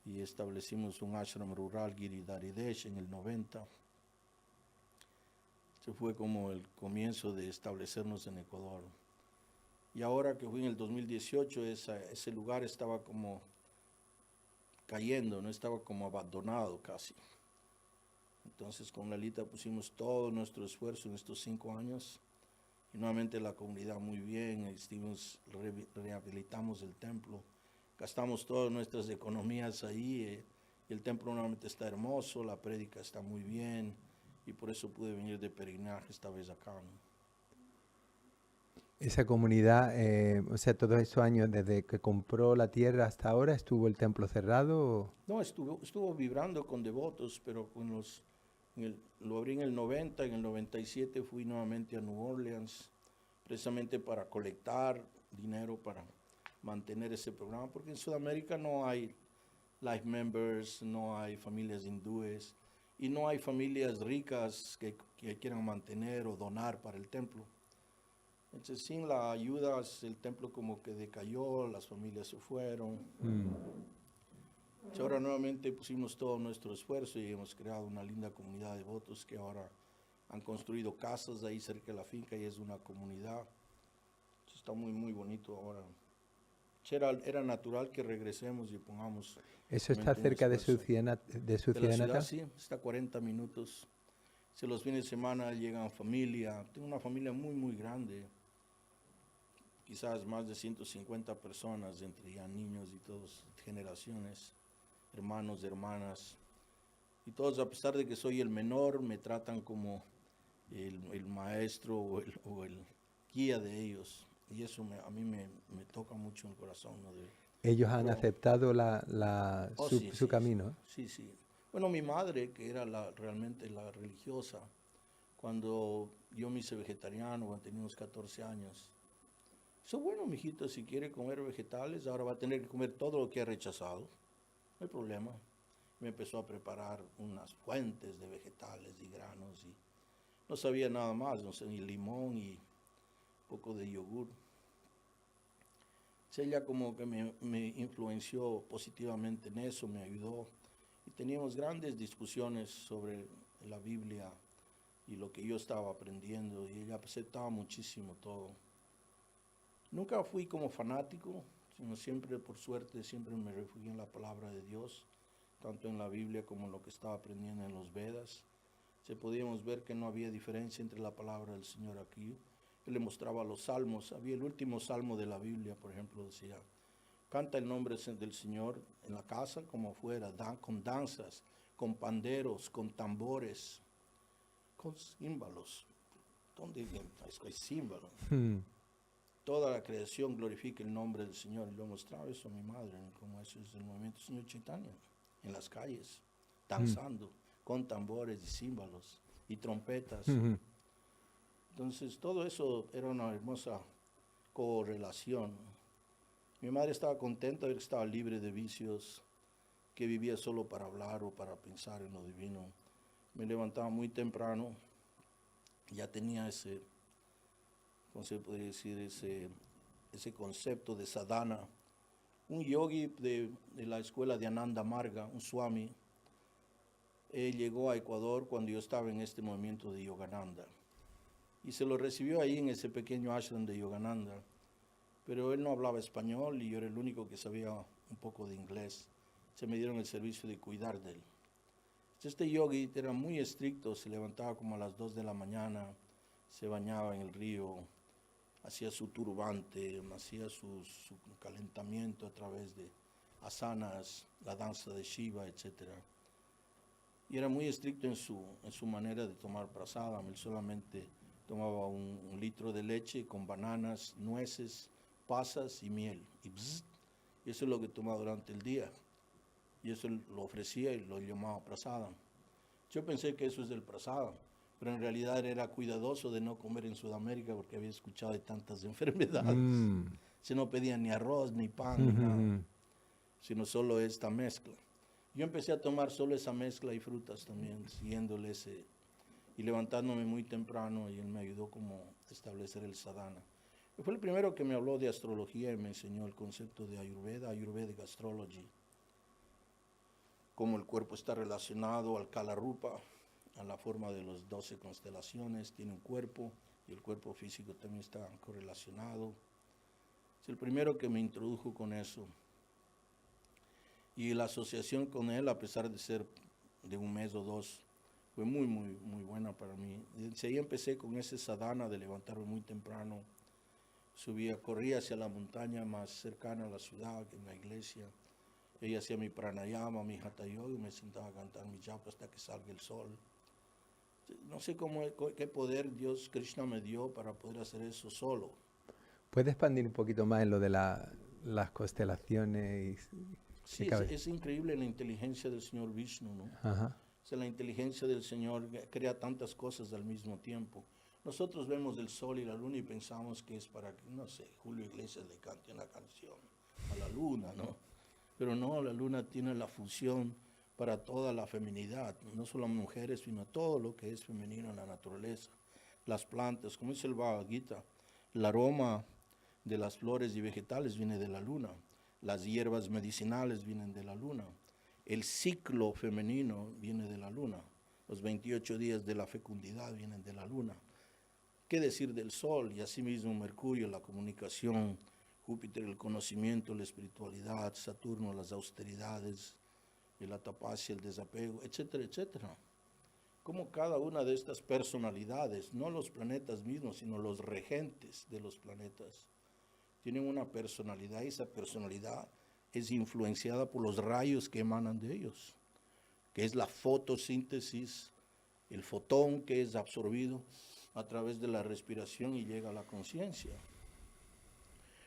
y establecimos un ashram rural, Giridharidesh, en el 90. Se fue como el comienzo de establecernos en Ecuador. Y ahora que fui en el 2018, ese lugar estaba como cayendo, no estaba como abandonado casi. Entonces con Lalita pusimos todo nuestro esfuerzo en estos 5 años y nuevamente la comunidad muy bien, rehabilitamos el templo, gastamos todas nuestras economías ahí y el templo nuevamente está hermoso, la prédica está muy bien y por eso pude venir de peregrinaje esta vez acá, ¿no? Esa comunidad, o sea, todos estos años, desde que compró la tierra hasta ahora, ¿estuvo el templo cerrado? ¿O? No, estuvo vibrando con devotos, pero lo abrí en el 90, en el 97 fui nuevamente a New Orleans, precisamente para colectar dinero para mantener ese programa, porque en Sudamérica no hay life members, no hay familias hindúes y no hay familias ricas que quieran mantener o donar para el templo. Entonces, sin la ayuda, el templo como que decayó, las familias se fueron. Ahora nuevamente pusimos todo nuestro esfuerzo y hemos creado una linda comunidad de devotos que ahora han construido casas ahí cerca de la finca y es una comunidad. Está muy, muy bonito ahora. Era natural que regresemos y pongamos... ¿Eso está cerca de su ciudad, de la ciudad, sí, está a 40 minutos. Si los fines de semana llegan familia, tengo una familia muy, muy grande. Quizás más de 150 personas, entre ya niños y todas generaciones, hermanos, hermanas. Y todos, a pesar de que soy el menor, me tratan como el maestro o el guía de ellos. Y eso a mí me toca mucho el corazón, ¿no? Ellos han Pero- aceptado Oh, su, sí, su sí, camino. sí, sí. Bueno, mi madre, que era realmente la religiosa, cuando yo me hice vegetariano, cuando tenía unos 14 años, dice, bueno, mijito, si quiere comer vegetales, ahora va a tener que comer todo lo que ha rechazado. No hay problema. Me empezó a preparar unas fuentes de vegetales y granos y no sabía nada más, no sé, ni limón y un poco de yogur. Ella como que me influenció positivamente en eso, me ayudó. Y teníamos grandes discusiones sobre la Biblia y lo que yo estaba aprendiendo, y ella aceptaba muchísimo todo. Nunca fui como fanático, sino siempre, por suerte, siempre me refugié en la palabra de Dios, tanto en la Biblia como en lo que estaba aprendiendo en los Vedas. Podíamos ver que no había diferencia entre la palabra del Señor aquí. Él le mostraba los salmos. Había el último salmo de la Biblia, por ejemplo, decía, canta el nombre del Señor en la casa como afuera, con danzas, con panderos, con tambores, con címbalos. ¿Dónde hay címbalos? Hmm. Toda la creación glorifica el nombre del Señor. Y lo mostraba eso a mi madre, como eso es el movimiento del Señor Chaitanya, en las calles, danzando, con tambores y címbalos y trompetas. Hmm. Entonces, todo eso era una hermosa correlación. Mi madre estaba contenta de que estaba libre de vicios, que vivía solo para hablar o para pensar en lo divino. Me levantaba muy temprano, ya tenía ese, ¿cómo se podría decir? Ese concepto de sadhana. Un yogi de la escuela de Ananda Marga, un swami, él llegó a Ecuador cuando yo estaba en este movimiento de Yogananda. Y se lo recibió ahí en ese pequeño ashram de Yogananda. Pero él no hablaba español y yo era el único que sabía un poco de inglés. Se me dieron el servicio de cuidar de él. Este yogi era muy estricto, se levantaba como a las 2 de la mañana, se bañaba en el río, hacía su turbante, hacía su calentamiento a través de asanas, la danza de Shiva, etc. Y era muy estricto en su manera de tomar prasadam. Él solamente tomaba un litro de leche con bananas, nueces, pasas y miel. Y eso es lo que tomaba durante el día. Y eso lo ofrecía y lo llamaba prasadam. Yo pensé que eso es del prasadam, pero en realidad era cuidadoso de no comer en Sudamérica porque había escuchado de tantas enfermedades. Se no pedía ni arroz, ni pan, ni nada, sino solo esta mezcla. Yo empecé a tomar solo esa mezcla y frutas también, siguiéndole y levantándome muy temprano, y él me ayudó como a establecer el sadhana. Fue el primero que me habló de astrología y me enseñó el concepto de Ayurveda, Ayurvedic Astrology, cómo el cuerpo está relacionado al Kala Rupa, a la forma de las 12 constelaciones, tiene un cuerpo y el cuerpo físico también está correlacionado. Es el primero que me introdujo con eso. Y la asociación con él, a pesar de ser de un mes o dos, fue muy, muy, muy buena para mí. Desde ahí empecé con ese sadhana de levantarme muy temprano, corría hacia la montaña más cercana a la ciudad, en la iglesia. Yo hacía mi pranayama, mi hatha yoga, y me sentaba a cantar mi japa hasta que salga el sol. No sé qué poder Dios, Krishna, me dio para poder hacer eso solo. ¿Puedes expandir un poquito más en lo de las constelaciones? Sí, es increíble la inteligencia del Señor Vishnu, ¿no? Ajá. O sea, la inteligencia del Señor crea tantas cosas al mismo tiempo. Nosotros vemos el sol y la luna y pensamos que es para que, no sé, Julio Iglesias le cante una canción a la luna, ¿no? Pero no, la luna tiene la función para toda la feminidad, no solo mujeres, sino todo lo que es femenino en la naturaleza. Las plantas, como dice el Bhagavad Gita, el aroma de las flores y vegetales viene de la luna, las hierbas medicinales vienen de la luna, el ciclo femenino viene de la luna, los 28 días de la fecundidad vienen de la luna. ¿Qué decir del sol? Y asimismo Mercurio, la comunicación, Júpiter, el conocimiento, la espiritualidad, Saturno, las austeridades, la tapasya, el desapego, etcétera, etcétera. Como cada una de estas personalidades, no los planetas mismos, sino los regentes de los planetas, tienen una personalidad, y esa personalidad es influenciada por los rayos que emanan de ellos, que es la fotosíntesis, el fotón que es absorbido a través de la respiración y llega a la conciencia.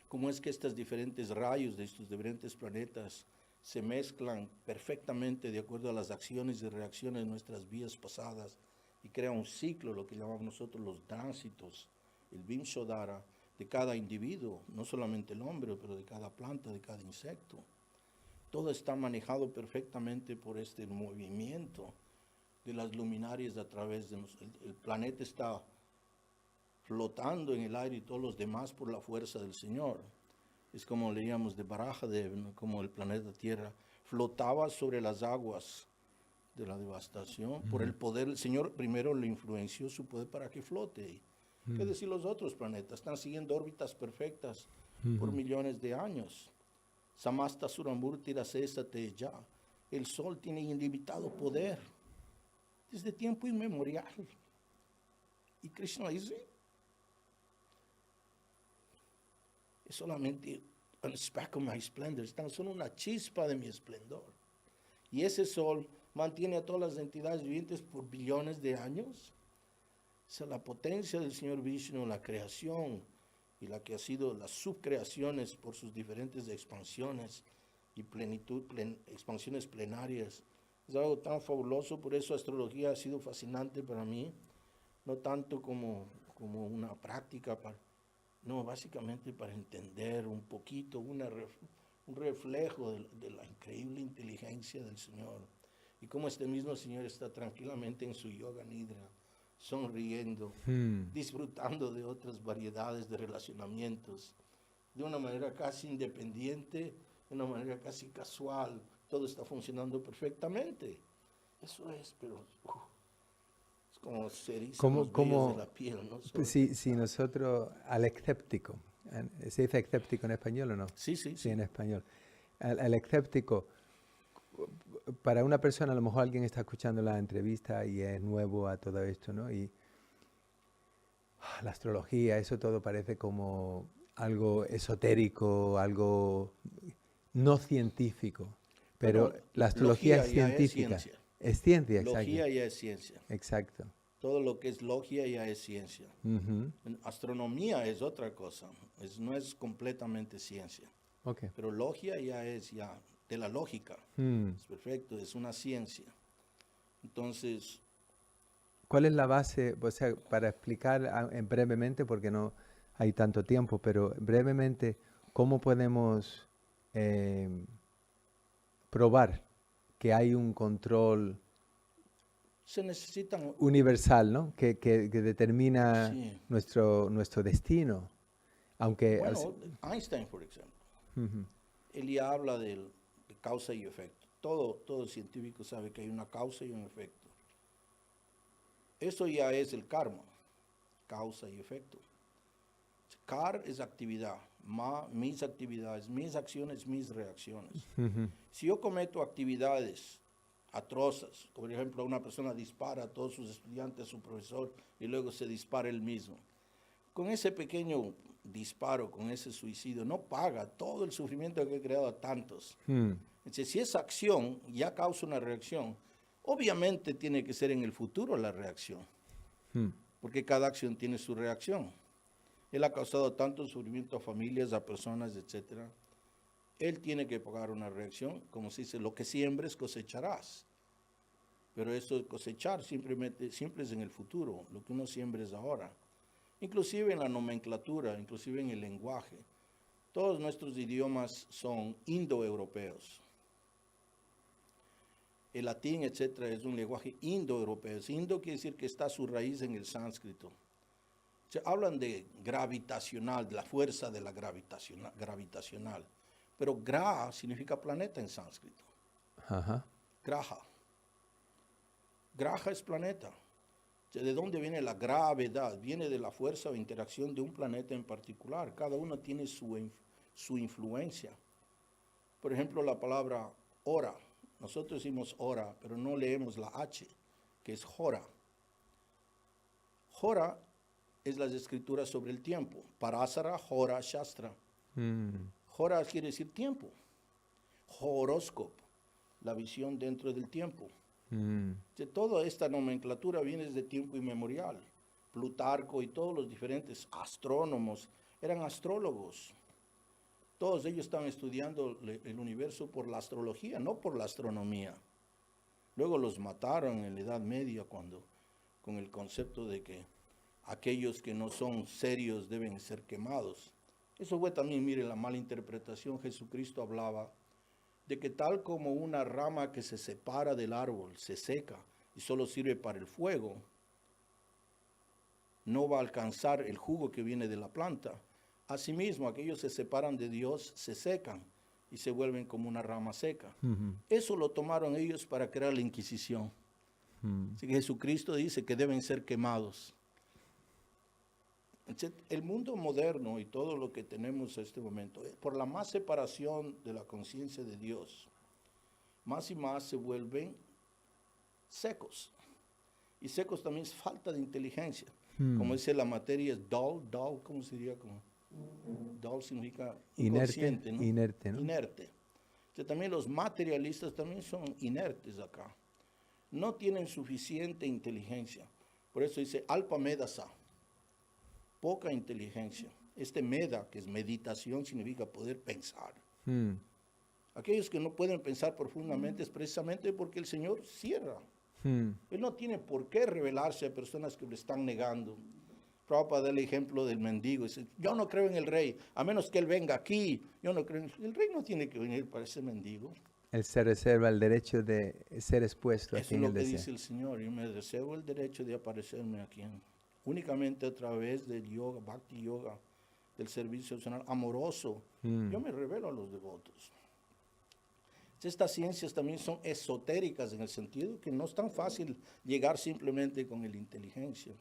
cómo es que estos diferentes rayos de estos diferentes planetas se mezclan perfectamente de acuerdo a las acciones y reacciones de nuestras vidas pasadas y crea un ciclo, lo que llamamos nosotros los tránsitos, el Vimshodhara, de cada individuo, no solamente el hombre, pero de cada planta, de cada insecto. Todo está manejado perfectamente por este movimiento de las luminarias a través de nosotros. El planeta está flotando en el aire y todos los demás por la fuerza del Señor. Es como leíamos de Barajadev, ¿no? Como el planeta Tierra flotaba sobre las aguas de la devastación. Por el poder, el Señor primero le influenció su poder para que flote. ¿Qué decir los otros planetas? Están siguiendo órbitas perfectas por millones de años. Samasta Suramurti Rasesate ya. El Sol tiene ilimitado poder desde tiempo inmemorial. Y Krishna dice, es solamente un speck of my splendor, es tan solo una chispa de mi esplendor. Y ese Sol mantiene a todas las entidades vivientes por billones de años. Esa es la potencia del Señor Vishnu, la creación y la que ha sido las subcreaciones por sus diferentes expansiones y plenitud, expansiones plenarias. Es algo tan fabuloso, por eso astrología ha sido fascinante para mí, no tanto como una práctica, no, básicamente para entender un poquito, un reflejo de la increíble inteligencia del Señor y cómo este mismo Señor está tranquilamente en su yoga nidra, sonriendo, disfrutando de otras variedades de relacionamientos, de una manera casi independiente, de una manera casi casual, todo está funcionando perfectamente. Eso es, pero es como ser los vellos de la piel, ¿no? Si nosotros, al escéptico, ¿se dice escéptico en español o no? Sí. Sí, en español. Al escéptico, para una persona, a lo mejor alguien está escuchando la entrevista y es nuevo a todo esto, ¿no? Y la astrología, eso todo parece como algo esotérico, algo no científico. Pero la astrología es científica. Es ciencia, exacto. Logia ya es ciencia. Exacto. Todo lo que es logia ya es ciencia. Astronomía es otra cosa, no es completamente ciencia. Okay. Pero logia ya es de la lógica. Es perfecto, es una ciencia. Entonces, ¿cuál es la base? O sea, para explicar brevemente, porque no hay tanto tiempo, pero brevemente, ¿cómo podemos probar que hay un control se necesitan universal, ¿no? que determina sí. nuestro destino? Aunque bueno, Einstein, por ejemplo, él ya habla de causa y efecto. Todo científico sabe que hay una causa y un efecto. Eso ya es el karma, causa y efecto. Kar es actividad, mis actividades, mis acciones, mis reacciones. Si yo cometo actividades atrozas, por ejemplo, una persona dispara a todos sus estudiantes, a su profesor, y luego se dispara él mismo. Con ese pequeño disparo, con ese suicidio, no paga todo el sufrimiento que he creado a tantos. Entonces, si esa acción ya causa una reacción, obviamente tiene que ser en el futuro la reacción, porque cada acción tiene su reacción. Él ha causado tanto sufrimiento a familias, a personas, etc. Él tiene que pagar una reacción, como se dice, lo que siembres cosecharás. Pero eso de cosechar siempre es en el futuro, lo que uno siembra es ahora. Inclusive en la nomenclatura, inclusive en el lenguaje. Todos nuestros idiomas son indoeuropeos. El latín, etcétera, es un lenguaje indoeuropeo. Indo quiere decir que está su raíz en el sánscrito. Se hablan de gravitacional, de la fuerza de la gravitacional. Pero gra significa planeta en sánscrito. Graha. Graha es planeta. ¿De dónde viene la gravedad? Viene de la fuerza o interacción de un planeta en particular. Cada uno tiene su influencia. Por ejemplo, la palabra hora. Nosotros decimos hora, pero no leemos la H, que es hora. Hora es las escrituras sobre el tiempo. Parasara, hora, shastra. Hora quiere decir tiempo. Horóscopo, la visión dentro del tiempo. De toda esta nomenclatura viene desde tiempo inmemorial. Plutarco y todos los diferentes astrónomos eran astrólogos. Todos ellos están estudiando el universo por la astrología, no por la astronomía. Luego los mataron en la Edad Media con el concepto de que aquellos que no son serios deben ser quemados. Eso fue también, mire, la mala interpretación. Jesucristo hablaba de que tal como una rama que se separa del árbol, se seca y solo sirve para el fuego, no va a alcanzar el jugo que viene de la planta. Asimismo, aquellos que se separan de Dios se secan y se vuelven como una rama seca. Eso lo tomaron ellos para crear la Inquisición. Así que Jesucristo dice que deben ser quemados. El mundo moderno y todo lo que tenemos en este momento, por la más separación de la conciencia de Dios, más y más se vuelven secos. Y secos también es falta de inteligencia. Como dice, la materia es dull, ¿cómo se diría? Dull significa inconsciente, ¿no? Inerte, ¿no? Inerte. También los materialistas también son inertes acá. No tienen suficiente inteligencia. Por eso dice, alpa medasa, poca inteligencia. Meda, que es meditación, significa poder pensar. Aquellos que no pueden pensar profundamente es precisamente porque el Señor cierra. Él no tiene por qué revelarse a personas que le están negando. Prabhupada da el ejemplo del mendigo. Dice, yo no creo en el rey, a menos que él venga aquí. Yo no creo el rey no tiene que venir para ese mendigo. Él se reserva el derecho de ser expuesto a Eso es quien lo él que desea. dice el Señor. Yo me reservo el derecho de aparecerme aquí. Únicamente a través del yoga, bhakti yoga, del servicio personal amoroso. Yo me revelo a los devotos. Estas ciencias también son esotéricas en el sentido que no es tan fácil llegar simplemente con la inteligencia.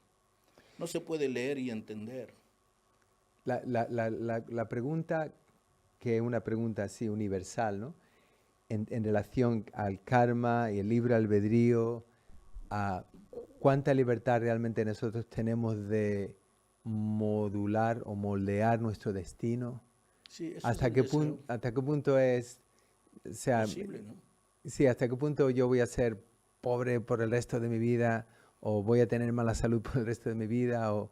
No se puede leer y entender. La pregunta, que es una pregunta así universal, ¿no? En relación al karma y el libre albedrío, a cuánta libertad realmente nosotros tenemos de modular o moldear nuestro destino. Sí, eso ¿Hasta es qué el deseo hasta qué punto es, o sea, posible, ¿no? sí, hasta qué punto yo voy a ser pobre por el resto de mi vida, o voy a tener mala salud por el resto de mi vida, o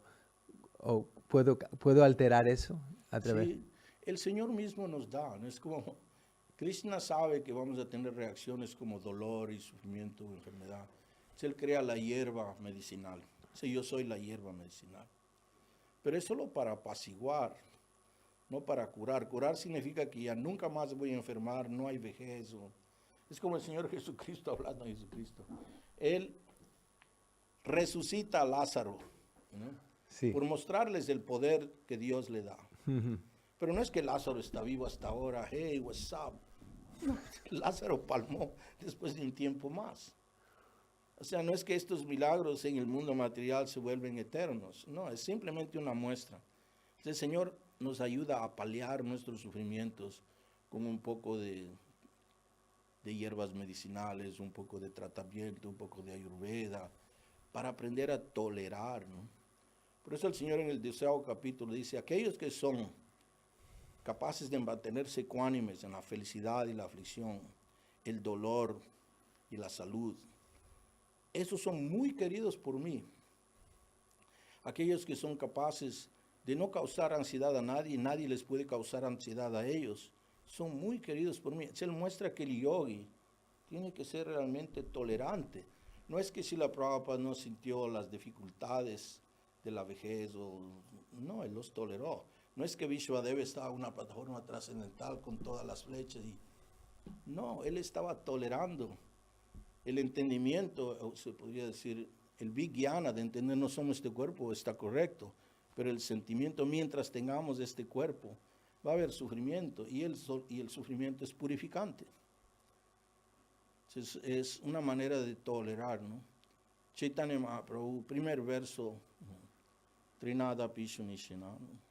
puedo alterar eso a través? Sí, el Señor mismo nos da, ¿no? Es como, Krishna sabe que vamos a tener reacciones como dolor y sufrimiento o enfermedad. Él crea la hierba medicinal. Sí, yo soy la hierba medicinal. Pero es solo para apaciguar, no para curar. Curar significa que ya nunca más voy a enfermar, no hay vejez. Es como el Señor Jesucristo, hablando de Jesucristo. Él resucita a Lázaro, ¿no? Sí. Por mostrarles el poder que Dios le da. Pero no es que Lázaro está vivo hasta ahora, hey, what's up? No, Lázaro palmó después de un tiempo más. O sea, no es que estos milagros en el mundo material se vuelven eternos, no, es simplemente una muestra. El Señor nos ayuda a paliar nuestros sufrimientos con un poco de hierbas medicinales, un poco de tratamiento, un poco de ayurveda, para aprender a tolerar, ¿no? Por eso el Señor en el 10º capítulo dice, aquellos que son capaces de mantenerse ecuánimes en la felicidad y la aflicción, el dolor y la salud, esos son muy queridos por mí. Aquellos que son capaces de no causar ansiedad a nadie, nadie les puede causar ansiedad a ellos, son muy queridos por mí. Él muestra que el yogi tiene que ser realmente tolerante. No es que si la Prabhupada no sintió las dificultades de la vejez, no, él los toleró. No es que Vishwadeva estaba en una plataforma trascendental con todas las flechas. No, él estaba tolerando. El entendimiento, se podría decir, el vijnana de entender no somos este cuerpo está correcto, pero el sentimiento, mientras tengamos este cuerpo, va a haber sufrimiento y el sufrimiento es purificante. Entonces, es una manera de tolerar, ¿no? Chaitanya Mahaprabhu, primer verso, Trinada Pishu-nishina, ¿no?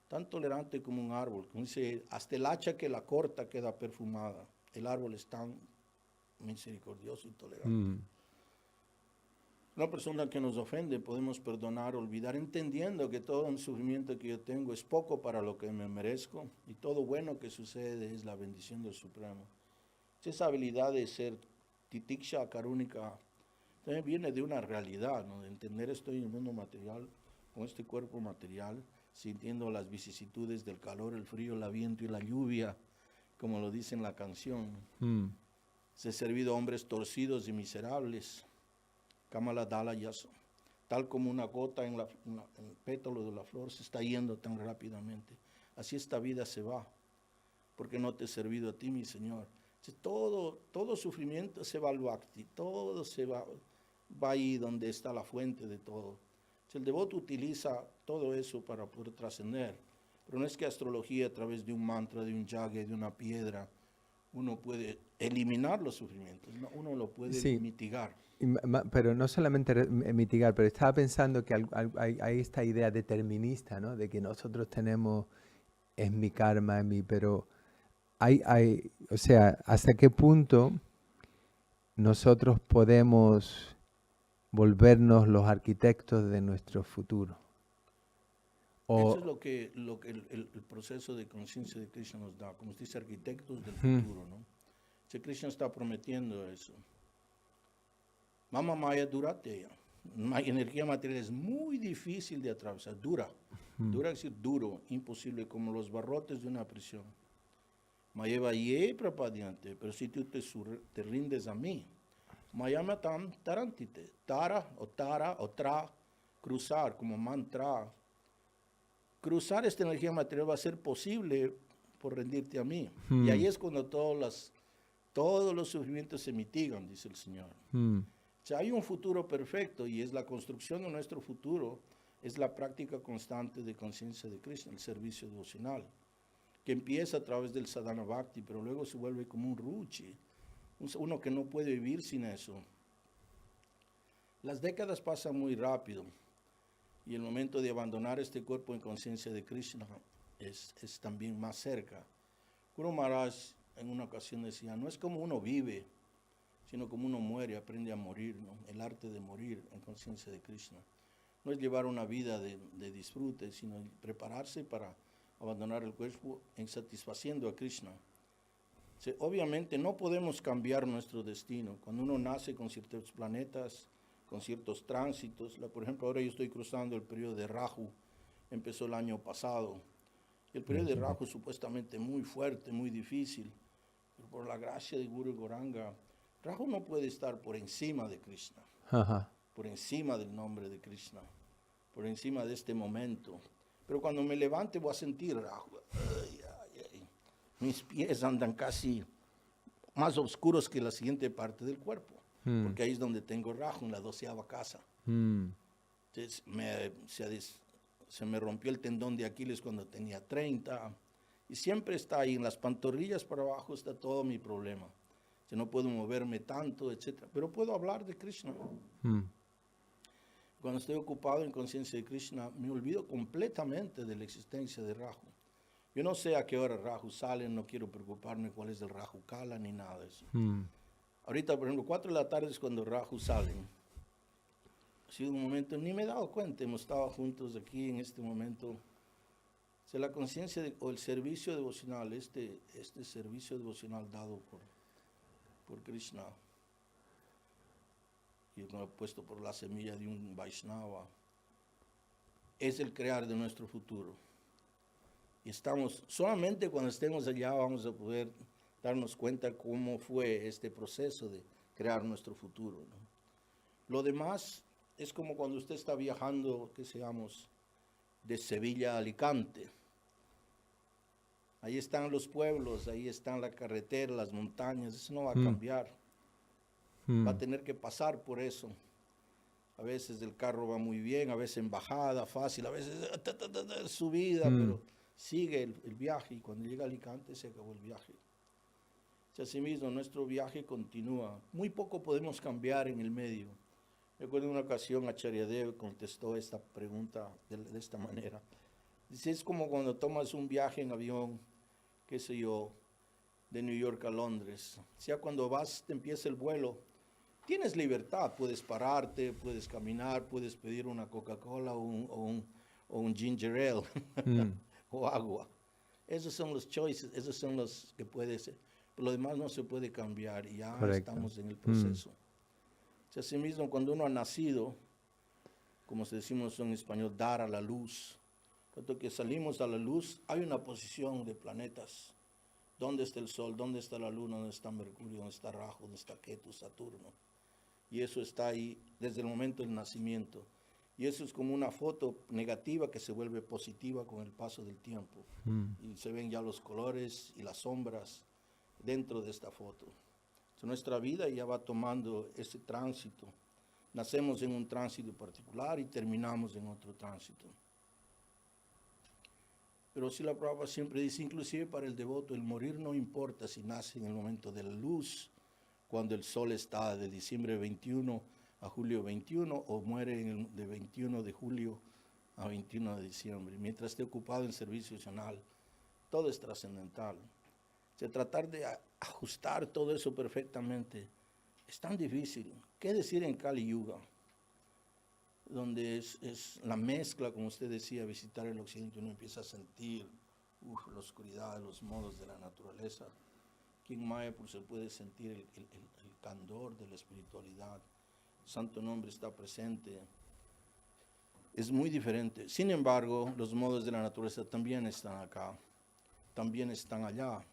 Tan tolerante como un árbol, como dice, hasta el hacha que la corta queda perfumada. El árbol es tan misericordioso y tolerante. Una persona que nos ofende podemos perdonar, olvidar, entendiendo que todo el sufrimiento que yo tengo es poco para lo que me merezco y todo bueno que sucede es la bendición del Supremo. Esa habilidad de ser titiksha karúnica también viene de una realidad, ¿no? De entender estoy en el mundo material, con este cuerpo material, sintiendo las vicisitudes del calor, el frío, el viento y la lluvia, como lo dice en la canción. Se he servido a hombres torcidos y miserables, Kamala Dala Yaso, tal como una gota en el pétalo de la flor se está yendo tan rápidamente. Así esta vida se va, porque no te he servido a ti, mi Señor. Todo sufrimiento se va al bhakti, todo se va ahí donde está la fuente de todo. El devoto utiliza todo eso para poder trascender, pero no es que astrología a través de un mantra, de un yague, de una piedra, uno puede eliminar los sufrimientos, no, uno lo puede mitigar. Pero no solamente mitigar, pero estaba pensando que hay esta idea determinista, ¿no? De que nosotros tenemos, es mi karma, pero o sea, ¿hasta qué punto nosotros podemos volvernos los arquitectos de nuestro futuro? Eso es lo que el proceso de conciencia de Krishna nos da, como se dice, arquitectos del futuro, ¿no? Krishna está prometiendo eso. Mama Maya Durateya. Energía material es muy difícil de atravesar, dura. Dura es decir duro, imposible, como los barrotes de una prisión. Mayeva ye prapadiante, pero si tú te rindes a mí, Mayama tam tarantite, tara o tra, cruzar como mantra. Cruzar esta energía material va a ser posible por rendirte a mí. Y ahí es cuando todos los sufrimientos se mitigan, dice el Señor. O sea, hay un futuro perfecto y es la construcción de nuestro futuro, es la práctica constante de conciencia de Krishna, el servicio devocional, que empieza a través del sadhana bhakti, pero luego se vuelve como un ruchi, uno que no puede vivir sin eso. Las décadas pasan muy rápido y el momento de abandonar este cuerpo en conciencia de Krishna es también más cerca. Guru Maharaj en una ocasión decía, no es como uno vive, sino como uno muere, aprende a morir, ¿no? El arte de morir en conciencia de Krishna. No es llevar una vida de disfrute, sino prepararse para abandonar el cuerpo en satisfaciendo a Krishna. Obviamente no podemos cambiar nuestro destino. Cuando uno nace con ciertos planetas, con ciertos tránsitos, por ejemplo, ahora yo estoy cruzando el periodo de Rahu, empezó el año pasado. El periodo de Rahu es supuestamente muy fuerte, muy difícil, pero por la gracia de Guru Gauranga, Rahu no puede estar por encima de Krishna, por encima del nombre de Krishna, por encima de este momento. Pero cuando me levante voy a sentir Rahu. Mis pies andan casi más oscuros que la siguiente parte del cuerpo, porque ahí es donde tengo Rahu, en la 12ª casa. Entonces, se me rompió el tendón de Aquiles cuando tenía 30, y siempre está ahí, en las pantorrillas para abajo está todo mi problema. No puedo moverme tanto, etc. Pero puedo hablar de Krishna. Cuando estoy ocupado en conciencia de Krishna, me olvido completamente de la existencia de Rahu. Yo no sé a qué hora Rahu sale, no quiero preocuparme cuál es el Rahu Kala ni nada de eso. Ahorita, por ejemplo, 4 de la tarde es cuando Rahu sale. Ha sido un momento, ni me he dado cuenta, hemos estado juntos aquí en este momento. O sea, la conciencia o el servicio devocional, este servicio devocional dado por Krishna, y puesto por la semilla de un Vaishnava, es el crear de nuestro futuro. Y solamente cuando estemos allá vamos a poder darnos cuenta cómo fue este proceso de crear nuestro futuro, ¿no? Lo demás es como cuando usted está viajando, de Sevilla a Alicante. Ahí están los pueblos, ahí están la carretera, las montañas, eso no va a cambiar. Va a tener que pasar por eso. A veces el carro va muy bien, a veces en bajada, fácil, a veces subida, pero sigue el viaje y cuando llega a Alicante se acabó el viaje. Asimismo, nuestro viaje continúa. Muy poco podemos cambiar en el medio. Recuerdo una ocasión Acharya Dev contestó esta pregunta de esta manera. Dice, es como cuando tomas un viaje en avión, qué sé yo, de New York a Londres. O sea, cuando te empieza el vuelo, tienes libertad, puedes pararte, puedes caminar, puedes pedir una Coca-Cola o un ginger ale o agua. Esos son los choices, esos son los que puedes ser. Pero lo demás no se puede cambiar y ya estamos en el proceso. Asimismo, cuando uno ha nacido, como decimos en español, dar a la luz, Puesto que salimos a la luz, hay una posición de planetas. ¿Dónde está el Sol? ¿Dónde está la Luna? ¿Dónde está Mercurio? ¿Dónde está Rajo? ¿Dónde está Ketu? Saturno. Y eso está ahí desde el momento del nacimiento. Y eso es como una foto negativa que se vuelve positiva con el paso del tiempo. Y se ven ya los colores y las sombras dentro de esta foto. Entonces, nuestra vida ya va tomando ese tránsito. Nacemos en un tránsito particular y terminamos en otro tránsito. Pero Srila Prabhupada siempre dice, inclusive para el devoto, el morir no importa si nace en el momento de la luz, cuando el sol está de diciembre 21 a julio 21, o muere de 21 de julio a 21 de diciembre. Mientras esté ocupado en servicio nacional, todo es trascendental. O sea, tratar de ajustar todo eso perfectamente es tan difícil. ¿Qué decir en Kali Yuga? Donde es la mezcla, como usted decía, visitar el occidente, uno empieza a sentir la oscuridad, los modos de la naturaleza. Aquí en Mayapur se puede sentir el candor de la espiritualidad. El santo nombre está presente. Es muy diferente. Sin embargo, los modos de la naturaleza también están acá, también están allá,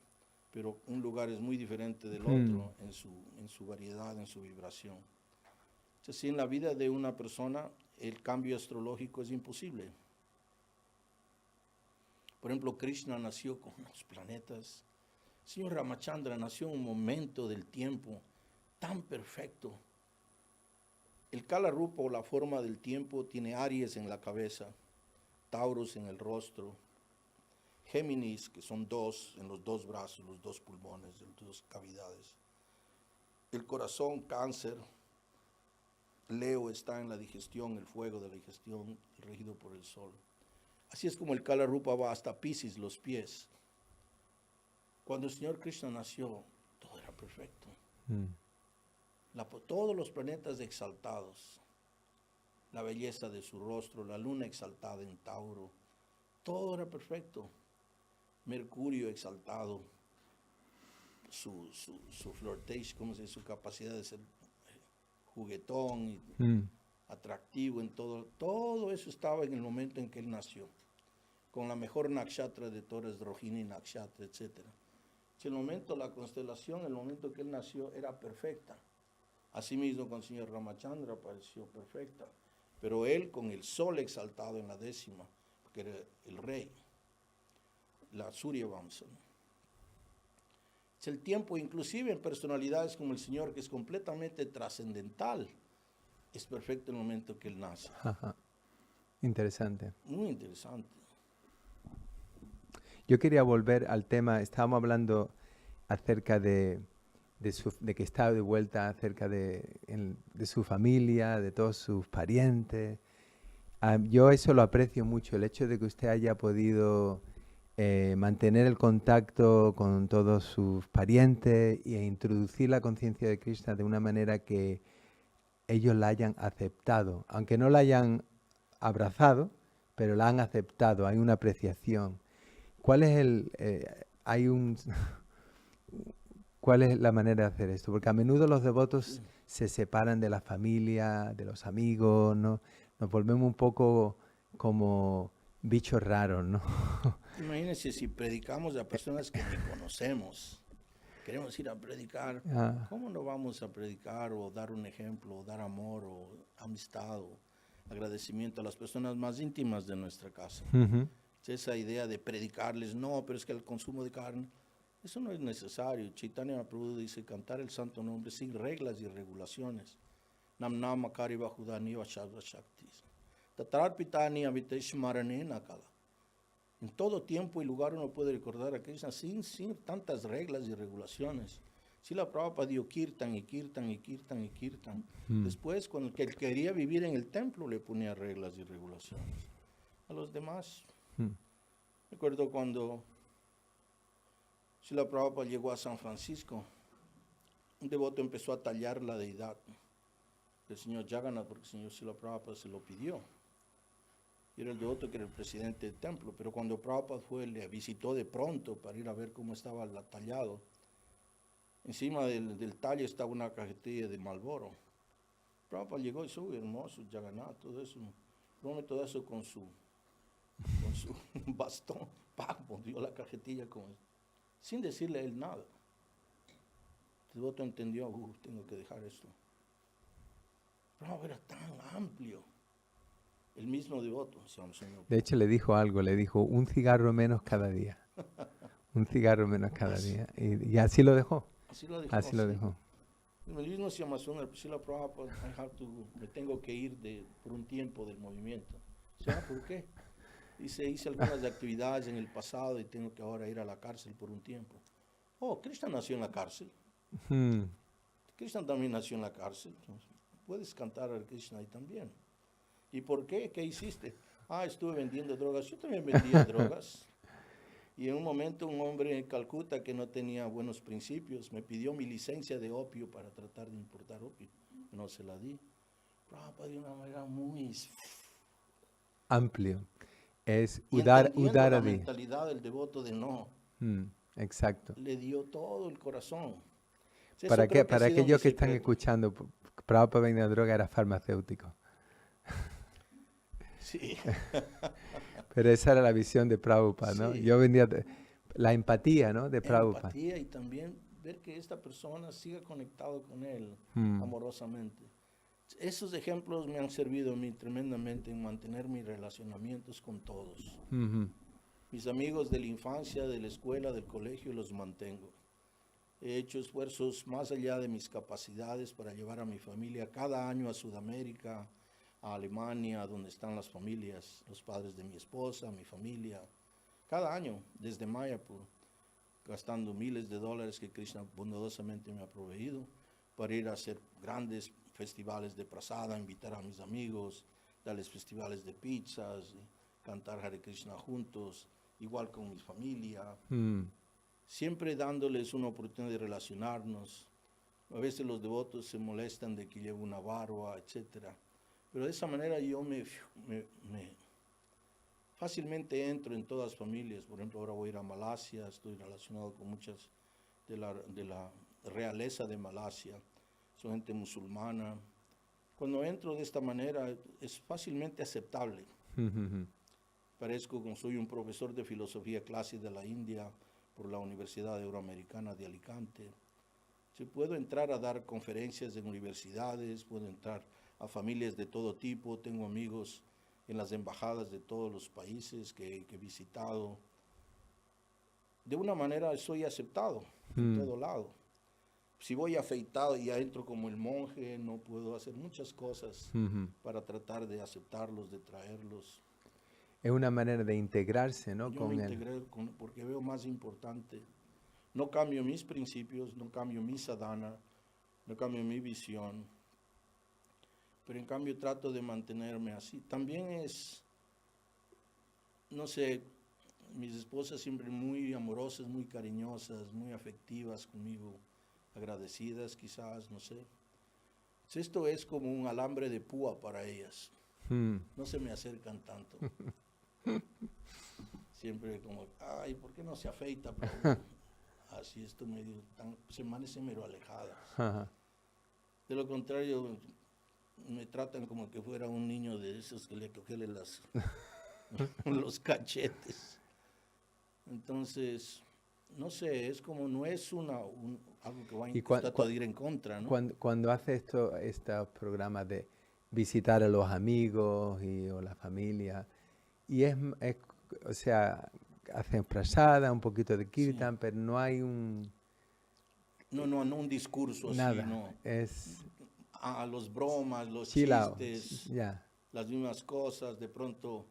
pero un lugar es muy diferente del otro en su variedad, en su vibración. Entonces, en la vida de una persona, el cambio astrológico es imposible. Por ejemplo, Krishna nació con los planetas. El señor Ramachandra nació en un momento del tiempo tan perfecto. El Kala Rupa, o la forma del tiempo, tiene Aries en la cabeza, Taurus en el rostro, Géminis, que son dos, en los dos brazos, los dos pulmones, las dos cavidades. El corazón, Cáncer. Leo está en la digestión, el fuego de la digestión, regido por el sol. Así es como el Kala Rupa va hasta Piscis, los pies. Cuando el Señor Krishna nació, todo era perfecto. Todos los planetas exaltados, la belleza de su rostro, la luna exaltada en Tauro, todo era perfecto. Mercurio exaltado, su flirtation, ¿cómo se dice? Su capacidad de ser juguetón y atractivo en todo eso estaba en el momento en que él nació, con la mejor nakshatra de Torres, Rohini nakshatra, etc. El momento, la constelación, el momento que él nació era perfecta. Asimismo con el señor Ramachandra pareció perfecta, pero él con el sol exaltado en la 10ª, porque era el rey, la Surya Vamsa. Es el tiempo, inclusive en personalidades como el Señor, que es completamente trascendental, es perfecto en el momento que Él nace. Ajá. Interesante. Muy interesante. Yo quería volver al tema, estábamos hablando acerca de que está de vuelta, acerca de su familia, de todos sus parientes. Yo eso lo aprecio mucho, el hecho de que usted haya podido mantener el contacto con todos sus parientes e introducir la conciencia de Krishna de una manera que ellos la hayan aceptado, aunque no la hayan abrazado, pero la han aceptado, hay una apreciación. ¿Cuál es ¿Cuál es la manera de hacer esto? Porque a menudo los devotos se separan de la familia, de los amigos, ¿no? Nos volvemos un poco como bichos raros, ¿no? Imagínense si predicamos a personas que ni conocemos. Queremos ir a predicar. ¿Cómo no vamos a predicar o dar un ejemplo, o dar amor, o amistad, o agradecimiento a las personas más íntimas de nuestra casa? Esa idea de predicarles, no, pero es que el consumo de carne, eso no es necesario. Chaitanya Mahaprabhu dice cantar el santo nombre sin reglas y regulaciones. Nam nama kari bahudani vashadva shaktis. Tatar pitani avitesh marane nakala. En todo tiempo y lugar uno puede recordar a Krishna sin tantas reglas y regulaciones. Srila Prabhupada dio kirtan y kirtan y kirtan y kirtan. Después, cuando él quería vivir en el templo, le ponía reglas y regulaciones. A los demás. Recuerdo cuando Srila Prabhupada llegó a San Francisco, un devoto empezó a tallar la deidad del señor Jagannath, porque el señor Srila Prabhupada se lo pidió. Y era el devoto que era el presidente del templo, pero cuando Prabhupada fue, le visitó de pronto para ir a ver cómo estaba tallado. Encima del tallo estaba una cajetilla de Marlboro. Prabhupada llegó y dijo, hermoso, Jagannath, todo eso. Todo eso con con su bastón, dio la cajetilla sin decirle a él nada. El devoto entendió, tengo que dejar esto. Pero era tan amplio. El mismo devoto, Señor. De hecho, le dijo algo, le dijo un cigarro menos cada día. Un cigarro menos cada día. Y así lo dejó. Así lo dejó. Así lo dejó. El mismo Señor, me tengo que ir por un tiempo del movimiento. ¿Sabes por qué? Dice, hice algunas actividades en el pasado y tengo que ahora ir a la cárcel por un tiempo. Oh, Krishna nació en la cárcel. Krishna también nació en la cárcel. Puedes cantar a Krishna ahí también. ¿Y por qué? ¿Qué hiciste? Estuve vendiendo drogas. Yo también vendía drogas. Y en un momento un hombre en Calcuta que no tenía buenos principios me pidió mi licencia de opio para tratar de importar opio. No se la di. Prabhupada de una manera muy amplio. Es la Udaradi. mentalidad del devoto de no. Exacto. Le dio todo el corazón. Para aquellos que están escuchando, Prabhupada vendiendo droga era farmacéutico. Sí. Pero esa era la visión de Prabhupada, ¿no? Sí. Yo vendía la empatía, ¿no? De Prabhupada. Empatía y también ver que esta persona siga conectado con él amorosamente. Esos ejemplos me han servido a mí tremendamente en mantener mis relacionamientos con todos. Mis amigos de la infancia, de la escuela, del colegio, los mantengo. He hecho esfuerzos más allá de mis capacidades para llevar a mi familia cada año a Sudamérica, a Alemania, donde están las familias, los padres de mi esposa, mi familia. Cada año, desde Mayapur, gastando miles de dólares que Krishna bondadosamente me ha proveído para ir a hacer grandes festivales de prasada, invitar a mis amigos, darles festivales de pizzas, cantar Hare Krishna juntos, igual con mi familia. Siempre dándoles una oportunidad de relacionarnos. A veces los devotos se molestan de que llevo una barba, etcétera. Pero de esa manera yo fácilmente entro en todas las familias. Por ejemplo, ahora voy a ir a Malasia, estoy relacionado con muchas de la realeza de Malasia. Son gente musulmana. Cuando entro de esta manera es fácilmente aceptable. Parezco como soy un profesor de filosofía clásica de la India por la Universidad Euroamericana de Alicante. Puedo entrar a dar conferencias en universidades, puedo entrar a familias de todo tipo, tengo amigos en las embajadas de todos los países que he visitado. De una manera soy aceptado en todo lado. Si voy afeitado y ya entro como el monje, no puedo hacer muchas cosas para tratar de aceptarlos, de traerlos. Es una manera de integrarse, ¿no? Yo me integré porque veo más importante. No cambio mis principios, no cambio mi sadhana, no cambio mi visión. Pero en cambio trato de mantenerme así. También no sé, mis esposas siempre muy amorosas, muy cariñosas, muy afectivas conmigo, agradecidas quizás, no sé. Esto es como un alambre de púa para ellas. No se me acercan tanto. Siempre como, ¿por qué no se afeita? Así estoy medio, se amanecen medio alejadas. De lo contrario, me tratan como que fuera un niño de esos que le coge los cachetes. Entonces, no sé, es como, no es algo que va a ir en contra, ¿no? Cuando hace estos programas de visitar a los amigos o la familia, y o sea, hacen prasada, un poquito de kirtan, pero no hay un... No un discurso nada, así, no. Es... los bromas, los chistes, las mismas cosas, de pronto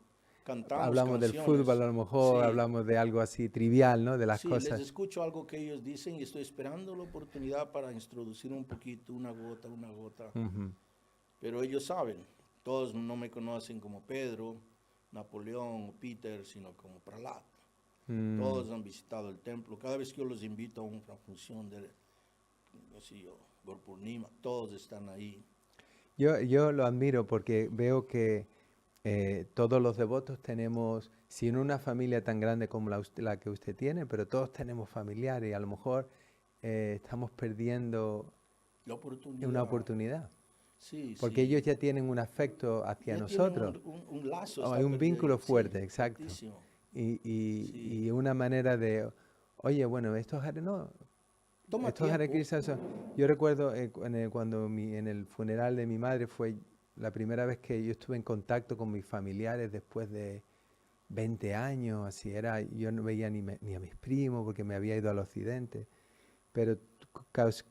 cantamos hablamos canciones. del fútbol a lo mejor, hablamos de algo así trivial, ¿no? De las cosas. Les escucho algo que ellos dicen y estoy esperando la oportunidad para introducir un poquito, una gota. Pero ellos saben, todos no me conocen como Pedro, Napoleón o Peter, sino como Prahlad. Todos han visitado el templo. Cada vez que yo los invito a una función de Gorpurnima, todos están ahí. Yo lo admiro porque veo que todos los devotos tenemos, sin una familia tan grande como la que usted tiene, pero todos tenemos familiares y a lo mejor estamos perdiendo una oportunidad. Sí, porque sí. ellos ya tienen un afecto hacia Ya tienen nosotros. un lazo. Hay está un vínculo sí, fuerte, exacto. fuertísimo. Y Sí. una manera de, oye, bueno, estos Hare, no, Toma estos Hare tiempo. Krishna yo recuerdo cuando en el funeral de mi madre fue la primera vez que yo estuve en contacto con mis familiares después de 20 años, así era, yo no veía ni a mis primos porque me había ido al occidente, pero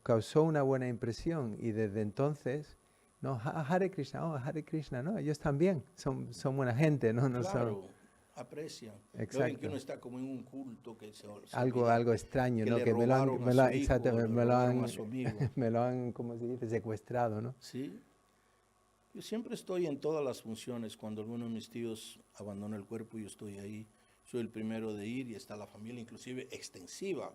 causó una buena impresión y desde entonces, no, Hare Krishna, oh, Hare Krishna, no, ellos también son buena gente, no, no son, Claro, aprecian. No ven que exacto, uno está como en un culto que se algo, olvida algo extraño, que ¿no? le Que robaron a su hijo, exacto, le robaron a su amigo. me lo han, ¿cómo se dice? Secuestrado, ¿no? Sí. Yo siempre estoy en todas las funciones. Cuando alguno de mis tíos abandona el cuerpo, yo estoy ahí. Soy el primero de ir y está la familia, inclusive extensiva,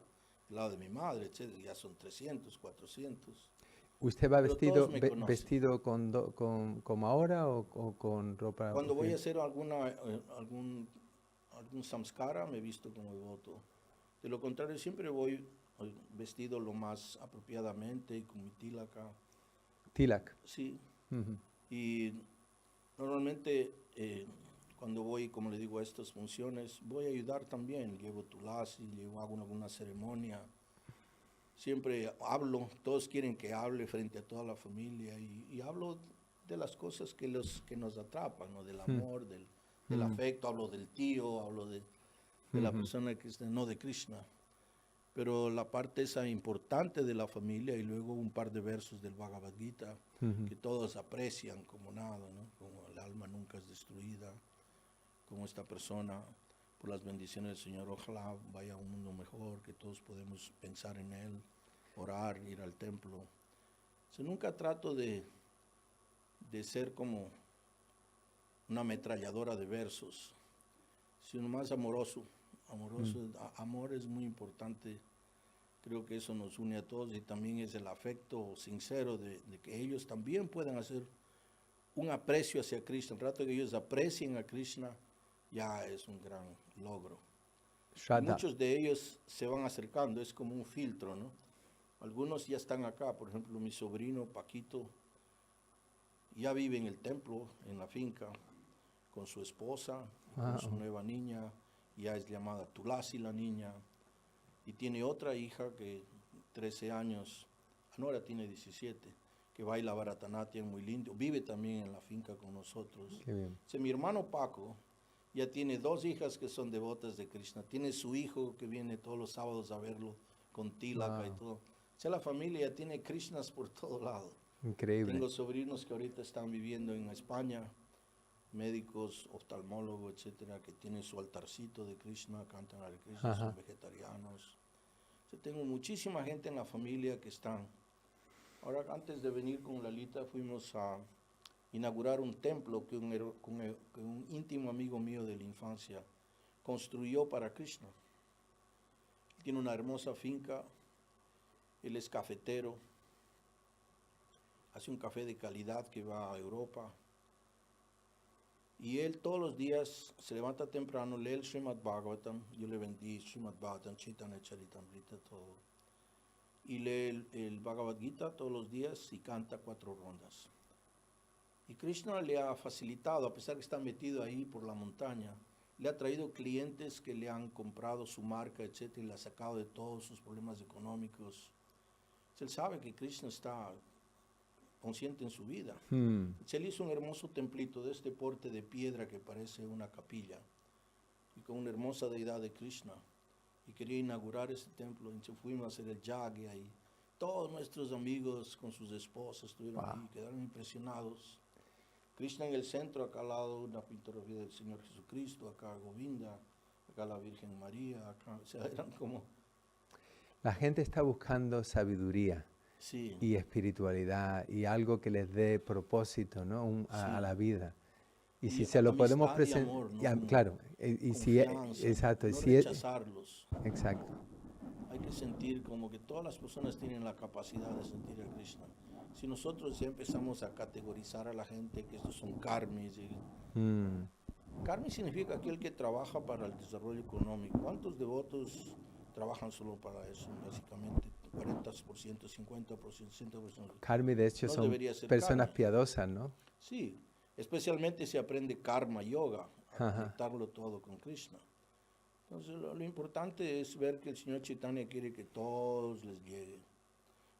al lado de mi madre, etcétera. Ya son 300, 400. ¿Usted va Pero todos me conocen. vestido como ahora o con ropa Cuando voy a oficial? hacer algún samskara, me visto como devoto. De lo contrario, siempre voy vestido lo más apropiadamente y con mi tilaka. Tilak. Sí. Ujú. Y normalmente cuando voy, como le digo, a estas funciones, voy a ayudar también. Llevo tulasi, hago alguna ceremonia. Siempre hablo, todos quieren que hable frente a toda la familia y hablo de las cosas que nos atrapan, ¿no? Del amor, del afecto, hablo del tío, hablo de la persona que está, no de Krishna. Pero la parte esa importante de la familia y luego un par de versos del Bhagavad Gita que todos aprecian como nada, ¿no? Como el alma nunca es destruida, como esta persona, por las bendiciones del Señor, ojalá vaya a un mundo mejor, que todos podemos pensar en Él, orar, ir al templo. O sea, nunca trato de ser como una ametralladora de versos, sino más amoroso. Amor es muy importante. Creo que eso nos une a todos y también es el afecto sincero de que ellos también puedan hacer un aprecio hacia Krishna. El rato que ellos aprecien a Krishna ya es un gran logro. Y Shraddha. muchos de ellos se van acercando, es como un filtro, ¿no? Algunos ya están acá, por ejemplo, mi sobrino Paquito ya vive en el templo, en la finca, con su esposa, con su nueva niña, ya es llamada Tulasi la niña, y tiene otra hija que 13 años, ahora tiene 17, que baila Bharatanatyam muy lindo, vive también en la finca con nosotros. Qué bien. O sea, mi hermano Paco ya tiene 2 hijas que son devotas de Krishna, tiene su hijo que viene todos los sábados a verlo con tilaka y todo. O sea, la familia ya tiene Krishnas por todo lado. Increíble. Tengo sobrinos que ahorita están viviendo en España, médicos, oftalmólogos, etcétera, que tienen su altarcito de Krishna, cantan a Krishna, son vegetarianos. O sea, tengo muchísima gente en la familia que están. Ahora, antes de venir con Lalita, fuimos a inaugurar un templo que un íntimo amigo mío de la infancia construyó para Krishna. Tiene una hermosa finca, él es cafetero, hace un café de calidad que va a Europa. Y él todos los días se levanta temprano, lee el Srimad Bhagavatam, yo le vendí Srimad Bhagavatam, Chaitanya Charitamrita, todo. Y lee el Bhagavad Gita todos los días y canta 4 rondas. Y Krishna le ha facilitado, a pesar que está metido ahí por la montaña, le ha traído clientes que le han comprado su marca, etcétera, y le ha sacado de todos sus problemas económicos. Él sabe que Krishna está consciente en su vida. Se le hizo un hermoso templito de este porte de piedra que parece una capilla y con una hermosa deidad de Krishna. Y quería inaugurar ese templo y fuimos a hacer el yagya ahí. Todos nuestros amigos con sus esposas estuvieron ahí, quedaron impresionados. Krishna en el centro, acá al lado una pinturografía del Señor Jesucristo, acá Govinda, acá la Virgen María, acá, o sea, eran como... La gente está buscando sabiduría. Sí. Y espiritualidad y algo que les dé propósito, ¿no? A la vida. Y si se lo podemos presentar, ¿no? claro, y si exacto, no rechazarlos. Exacto. Hay que sentir como que todas las personas tienen la capacidad de sentir a Krishna. Si nosotros ya empezamos a categorizar a la gente que estos son karmis, karmi significa aquel que trabaja para el desarrollo económico. ¿Cuántos devotos trabajan solo para eso, básicamente? 40%, 50%, 60%. Karma, de hecho, No son debería ser personas karma. piadosas, ¿no? Sí, especialmente si aprende karma yoga, a Ajá. conectarlo todo con Krishna. Entonces lo importante es ver que el Señor Chaitanya quiere que todos les llegue.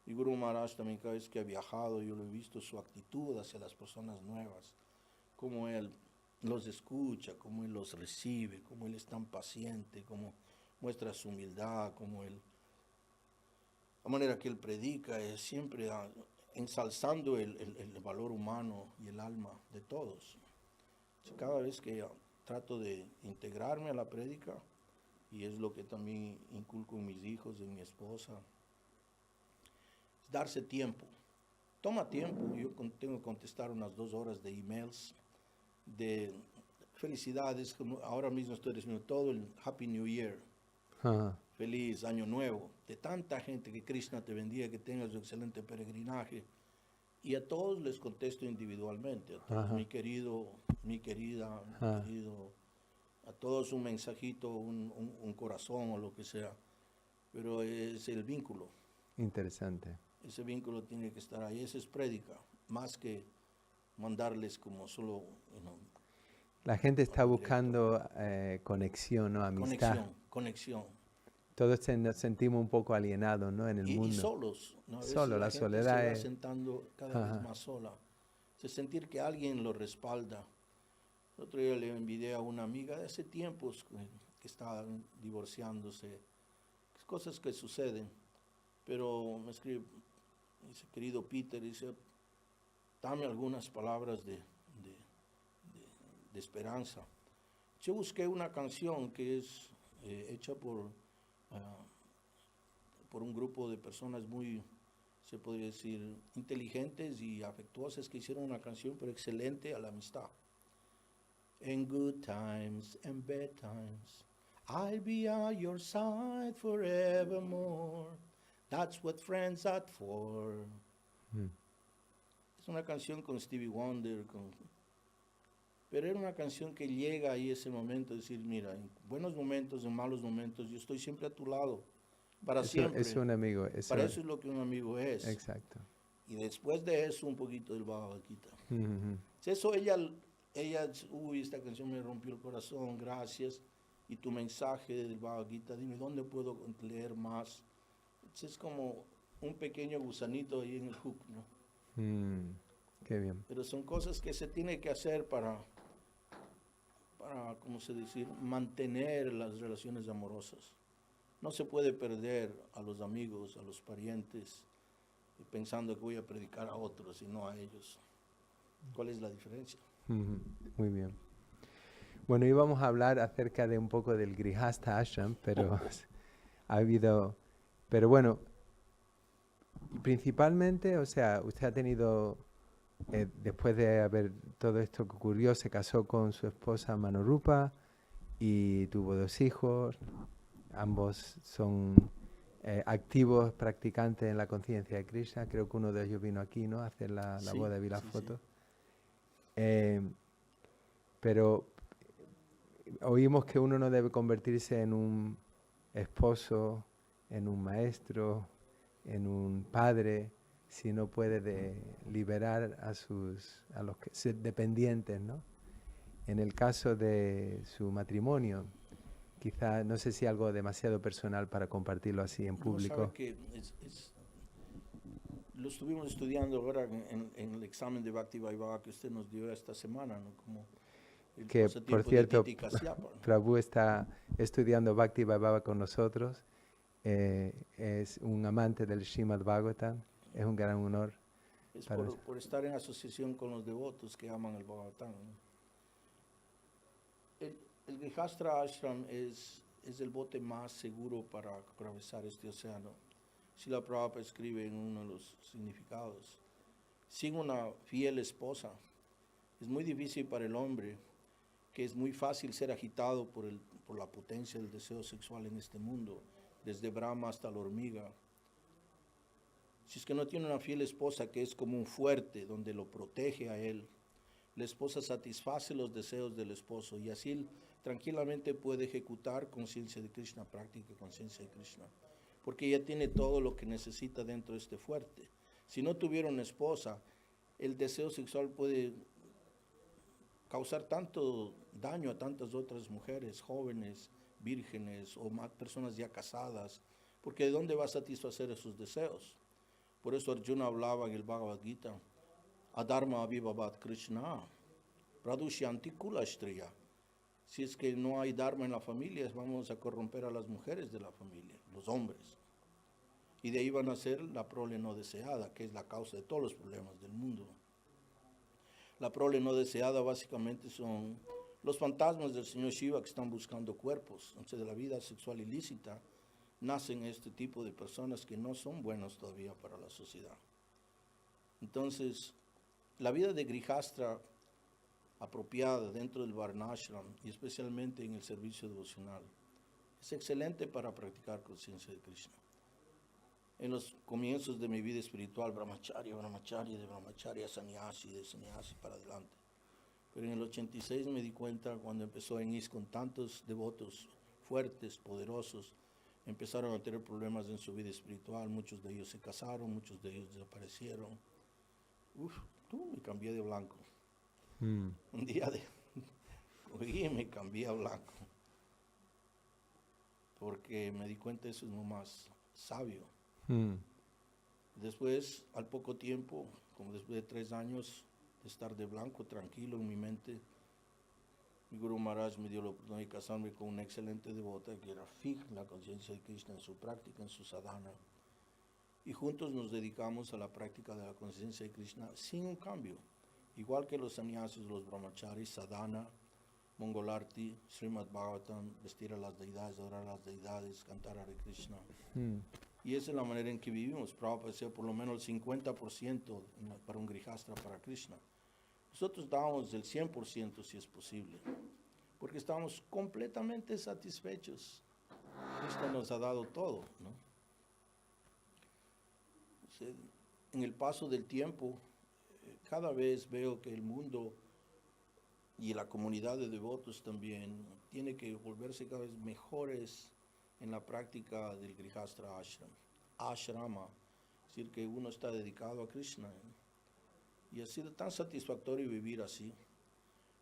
Y Guru Maharaj también cada vez que ha viajado, yo lo he visto su actitud hacia las personas nuevas, cómo él los escucha, cómo él los recibe, cómo él es tan paciente, cómo muestra su humildad, cómo él, la manera que él predica es siempre ensalzando el valor humano y el alma de todos. Cada vez que trato de integrarme a la prédica, y es lo que también inculco en mis hijos, en mi esposa, es darse tiempo. Toma tiempo, yo tengo que contestar unas 2 horas de emails, de felicidades, como ahora mismo estoy recibiendo todo el Happy New Year, Ajá. feliz año nuevo, de tanta gente, que Krishna te bendiga, que tengas un excelente peregrinaje, y a todos les contesto individualmente, a todos, Ajá. mi querido, mi querida, mi Ajá. querido, a todos un mensajito, un corazón o lo que sea, pero es el vínculo, Interesante. ese vínculo tiene que estar ahí, esa es prédica, más que mandarles como solo, La gente está algo directo. buscando conexión, ¿no? Amistad. Conexión. Todos nos sentimos un poco alienados, ¿no? En el Y mundo. solos, ¿no? A veces Solo, la la gente se soledad va es... sentando cada Ajá. vez más sola. Se sentir que alguien lo respalda. El otro día le envidié a una amiga de hace tiempos que estaba divorciándose. Cosas que suceden. Pero me escribe, dice, querido Peter, dice, dame algunas palabras de esperanza. Yo busqué una canción que es hecha por un grupo de personas muy, se podría decir, inteligentes y afectuosas, que hicieron una canción pero excelente a la amistad. In good times and bad times, I'll be at your side forevermore. That's what friends are for. Es una canción con Stevie Wonder, pero era una canción que llega ahí ese momento, decir, mira, en buenos momentos, en malos momentos, yo estoy siempre a tu lado, para siempre. Es un amigo. Para eso es lo que un amigo es. Exacto. Y después de eso, un poquito del Bhagavad Gita. Ujú. Eso uy, esta canción me rompió el corazón, gracias. Y tu mensaje del Bhagavad Gita, dime, ¿dónde puedo leer más? Es como un pequeño gusanito ahí en el hook, ¿no? Qué bien. Pero son cosas que se tiene que hacer para ¿cómo se dice? Mantener las relaciones amorosas. No se puede perder a los amigos, a los parientes, pensando que voy a predicar a otros y no a ellos. ¿Cuál es la diferencia? Ujú. Muy bien. Bueno, íbamos a hablar acerca de un poco del Grihastha Ashram, pero ha habido... Pero bueno, principalmente, o sea, usted ha tenido, después de haber todo esto que ocurrió, se casó con su esposa Manorupa y tuvo 2 hijos. Ambos son activos practicantes en la conciencia de Krishna. Creo que uno de ellos vino aquí, ¿no? A hacer la Sí, boda, vi la sí, foto. sí. Pero oímos que uno no debe convertirse en un esposo, en un maestro, en un padre, si no puede liberar a los dependientes, ¿no? En el caso de su matrimonio, quizá, no sé si algo demasiado personal para compartirlo así en público. No, sabe que lo estuvimos estudiando ahora en el examen de Bhakti Vaibhava que usted nos dio esta semana, ¿no? Como el Que, por pasatiempo cierto, de Titi Kasyapa, ¿no? Prabhu está estudiando Bhakti Vaibhava con nosotros. Es un amante del Srimad Bhagavatam. Es un gran honor. Es para por estar en asociación con los devotos que aman el Bhagavatam, ¿no? El Grihastra Ashram es el bote más seguro para atravesar este océano. Srila Prabhupada escribe en uno de los significados: sin una fiel esposa, es muy difícil para el hombre, que es muy fácil ser agitado por la potencia del deseo sexual en este mundo, desde Brahma hasta la hormiga. Si es que no tiene una fiel esposa que es como un fuerte donde lo protege a él, la esposa satisface los deseos del esposo y así tranquilamente puede ejecutar conciencia de Krishna, práctica conciencia de Krishna. porque ella tiene todo lo que necesita dentro de este fuerte. Si no tuviera una esposa, el deseo sexual puede causar tanto daño a tantas otras mujeres, jóvenes, vírgenes o más personas ya casadas, porque ¿de dónde va a satisfacer esos deseos? Por eso Arjuna hablaba en el Bhagavad Gita, Adharma Abhibhavat Krishna, Pradushanti Kulashtriya. Si es que no hay dharma en la familia, vamos a corromper a las mujeres de la familia, los hombres. Y de ahí van a ser la prole no deseada, que es la causa de todos los problemas del mundo. La prole no deseada básicamente son los fantasmas del señor Shiva que están buscando cuerpos. Entonces, de la vida sexual ilícita nacen este tipo de personas que no son buenos todavía para la sociedad. Entonces, la vida de Grihastra apropiada dentro del Varnashram y especialmente en el servicio devocional es excelente para practicar conciencia de Krishna. En los comienzos de mi vida espiritual, brahmacharya, de brahmacharya, sannyasi, de sannyasi para adelante. Pero en el 86 me di cuenta cuando empezó en ISKCON tantos devotos fuertes, poderosos, empezaron a tener problemas en su vida espiritual, muchos de ellos se casaron, muchos de ellos desaparecieron. Me cambié de blanco. Un día cogí y me cambié a blanco. Porque me di cuenta eso es lo más sabio. Después, al poco tiempo, como después de 3 años de estar de blanco, tranquilo en mi mente, mi Guru Maharaj me dio la oportunidad de casarme con una excelente devota que era fija en la conciencia de Krishna, en su práctica, en su sadhana. Y juntos nos dedicamos a la práctica de la conciencia de Krishna sin un cambio. Igual que los sannyasis, los brahmacharis, sadhana, Mongolarti, Srimad Bhagavatam, vestir a las deidades, adorar a las deidades, cantar Hare Krishna. Y esa es la manera en que vivimos. Prabhupada decía por lo menos el 50% para un grihastra, para Krishna. Nosotros dábamos el 100% si es posible, porque estamos completamente satisfechos. Krishna nos ha dado todo, ¿no? En el paso del tiempo, cada vez veo que el mundo y la comunidad de devotos también tiene que volverse cada vez mejores en la práctica del Grihastra Ashram. Ashrama, es decir, que uno está dedicado a Krishna. Y ha sido tan satisfactorio vivir así.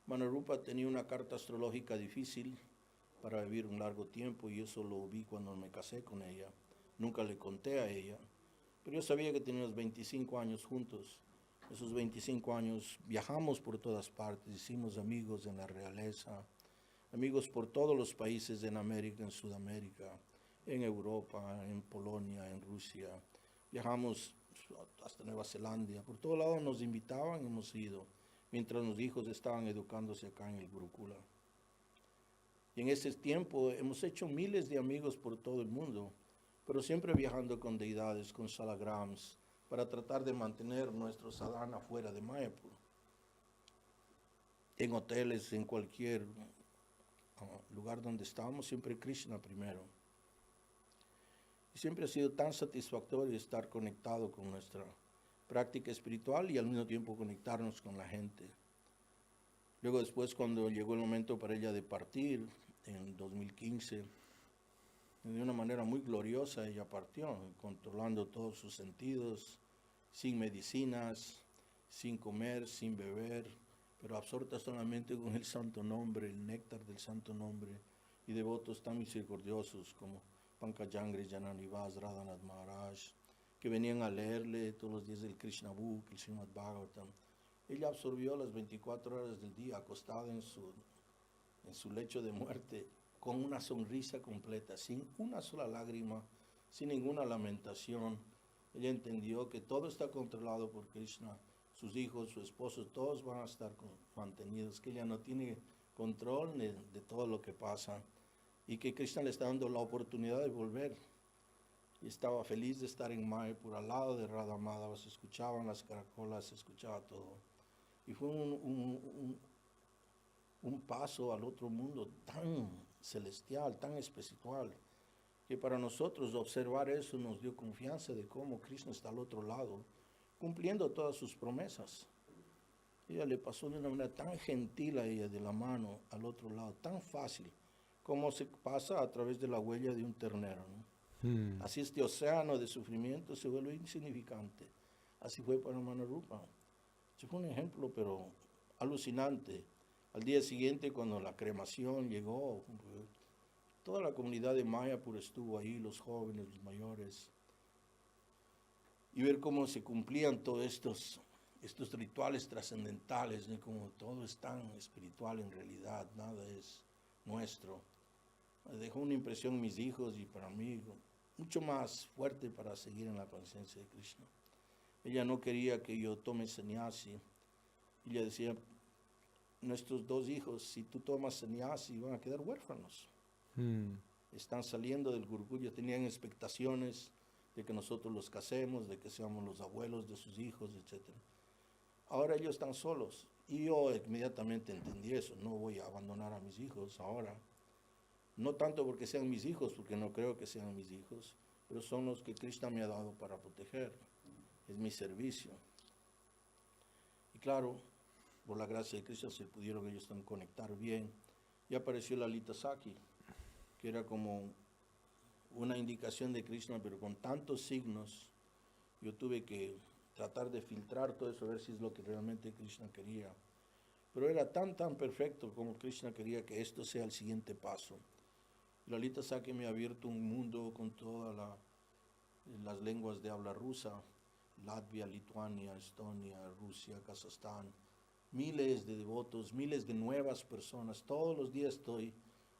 Manarupa tenía una carta astrológica difícil para vivir un largo tiempo y eso lo vi cuando me casé con ella. Nunca le conté a ella, pero yo sabía que teníamos 25 años juntos. Esos 25 años viajamos por todas partes, hicimos amigos en la realeza, amigos por todos los países en América, en Sudamérica, en Europa, en Polonia, en Rusia. Viajamos hasta Nueva Zelanda, por todos lados nos invitaban, hemos ido, mientras los hijos estaban educándose acá en el Gurukula. Y en ese tiempo hemos hecho miles de amigos por todo el mundo, pero siempre viajando con deidades, con salagrams, para tratar de mantener nuestro sadhana fuera de Mayapur. En hoteles, en cualquier lugar donde estábamos, siempre Krishna primero. Y siempre ha sido tan satisfactorio estar conectado con nuestra práctica espiritual y al mismo tiempo conectarnos con la gente. Luego después, cuando llegó el momento para ella de partir, en 2015, de una manera muy gloriosa ella partió, controlando todos sus sentidos, sin medicinas, sin comer, sin beber, pero absorta solamente con el santo nombre, el néctar del santo nombre, y devotos tan misericordiosos como Pankajangri, Jananivas, Radhanath Maharaj, que venían a leerle todos los días el Krishna Book, el Srimad Bhagavatam. Ella absorbió las 24 horas del día, acostada en su lecho de muerte, con una sonrisa completa, sin una sola lágrima, sin ninguna lamentación. Ella entendió que todo está controlado por Krishna, sus hijos, su esposo, todos van a estar mantenidos, que ella no tiene control de todo lo que pasa y que Krishna le está dando la oportunidad de volver. Y estaba feliz de estar en Mayapur, al lado de Radha Madhava, se escuchaban las caracolas, se escuchaba todo. Y fue un paso al otro mundo tan celestial, tan espiritual, que para nosotros observar eso nos dio confianza de cómo Krishna está al otro lado, cumpliendo todas sus promesas. Ella le pasó de una manera tan gentil a ella, de la mano al otro lado, tan fácil, como se pasa a través de la huella de un ternero, ¿no? Así este océano de sufrimiento se vuelve insignificante. Así fue para Manarupa. Ese fue un ejemplo, pero alucinante. Al día siguiente, cuando la cremación llegó, toda la comunidad de Mayapur estuvo ahí, los jóvenes, los mayores, y ver cómo se cumplían todos estos rituales trascendentales, ¿no? Como todo es tan espiritual en realidad, nada es nuestro. Me dejó una impresión en mis hijos y para mí mucho más fuerte para seguir en la conciencia de Krishna. Ella no quería que yo tome sannyasi. Ella decía, nuestros 2 hijos, si tú tomas sannyasi, van a quedar huérfanos. Están saliendo del Gurukuya, tenían expectaciones de que nosotros los casemos, de que seamos los abuelos de sus hijos, etc. Ahora ellos están solos. Y yo inmediatamente entendí eso. No voy a abandonar a mis hijos ahora. No tanto porque sean mis hijos, porque no creo que sean mis hijos, pero son los que Krishna me ha dado para proteger. Es mi servicio. Y claro, por la gracia de Krishna se pudieron ellos conectar bien. Y apareció Lalita Saki, que era como una indicación de Krishna, pero con tantos signos, yo tuve que tratar de filtrar todo eso, ver si es lo que realmente Krishna quería. Pero era tan perfecto como Krishna quería que esto sea el siguiente paso. Lalita Saki me ha abierto un mundo con todas las lenguas de habla rusa, Latvia, Lituania, Estonia, Rusia, Kazajstán, miles de devotos, miles de nuevas personas. Todos los días estoy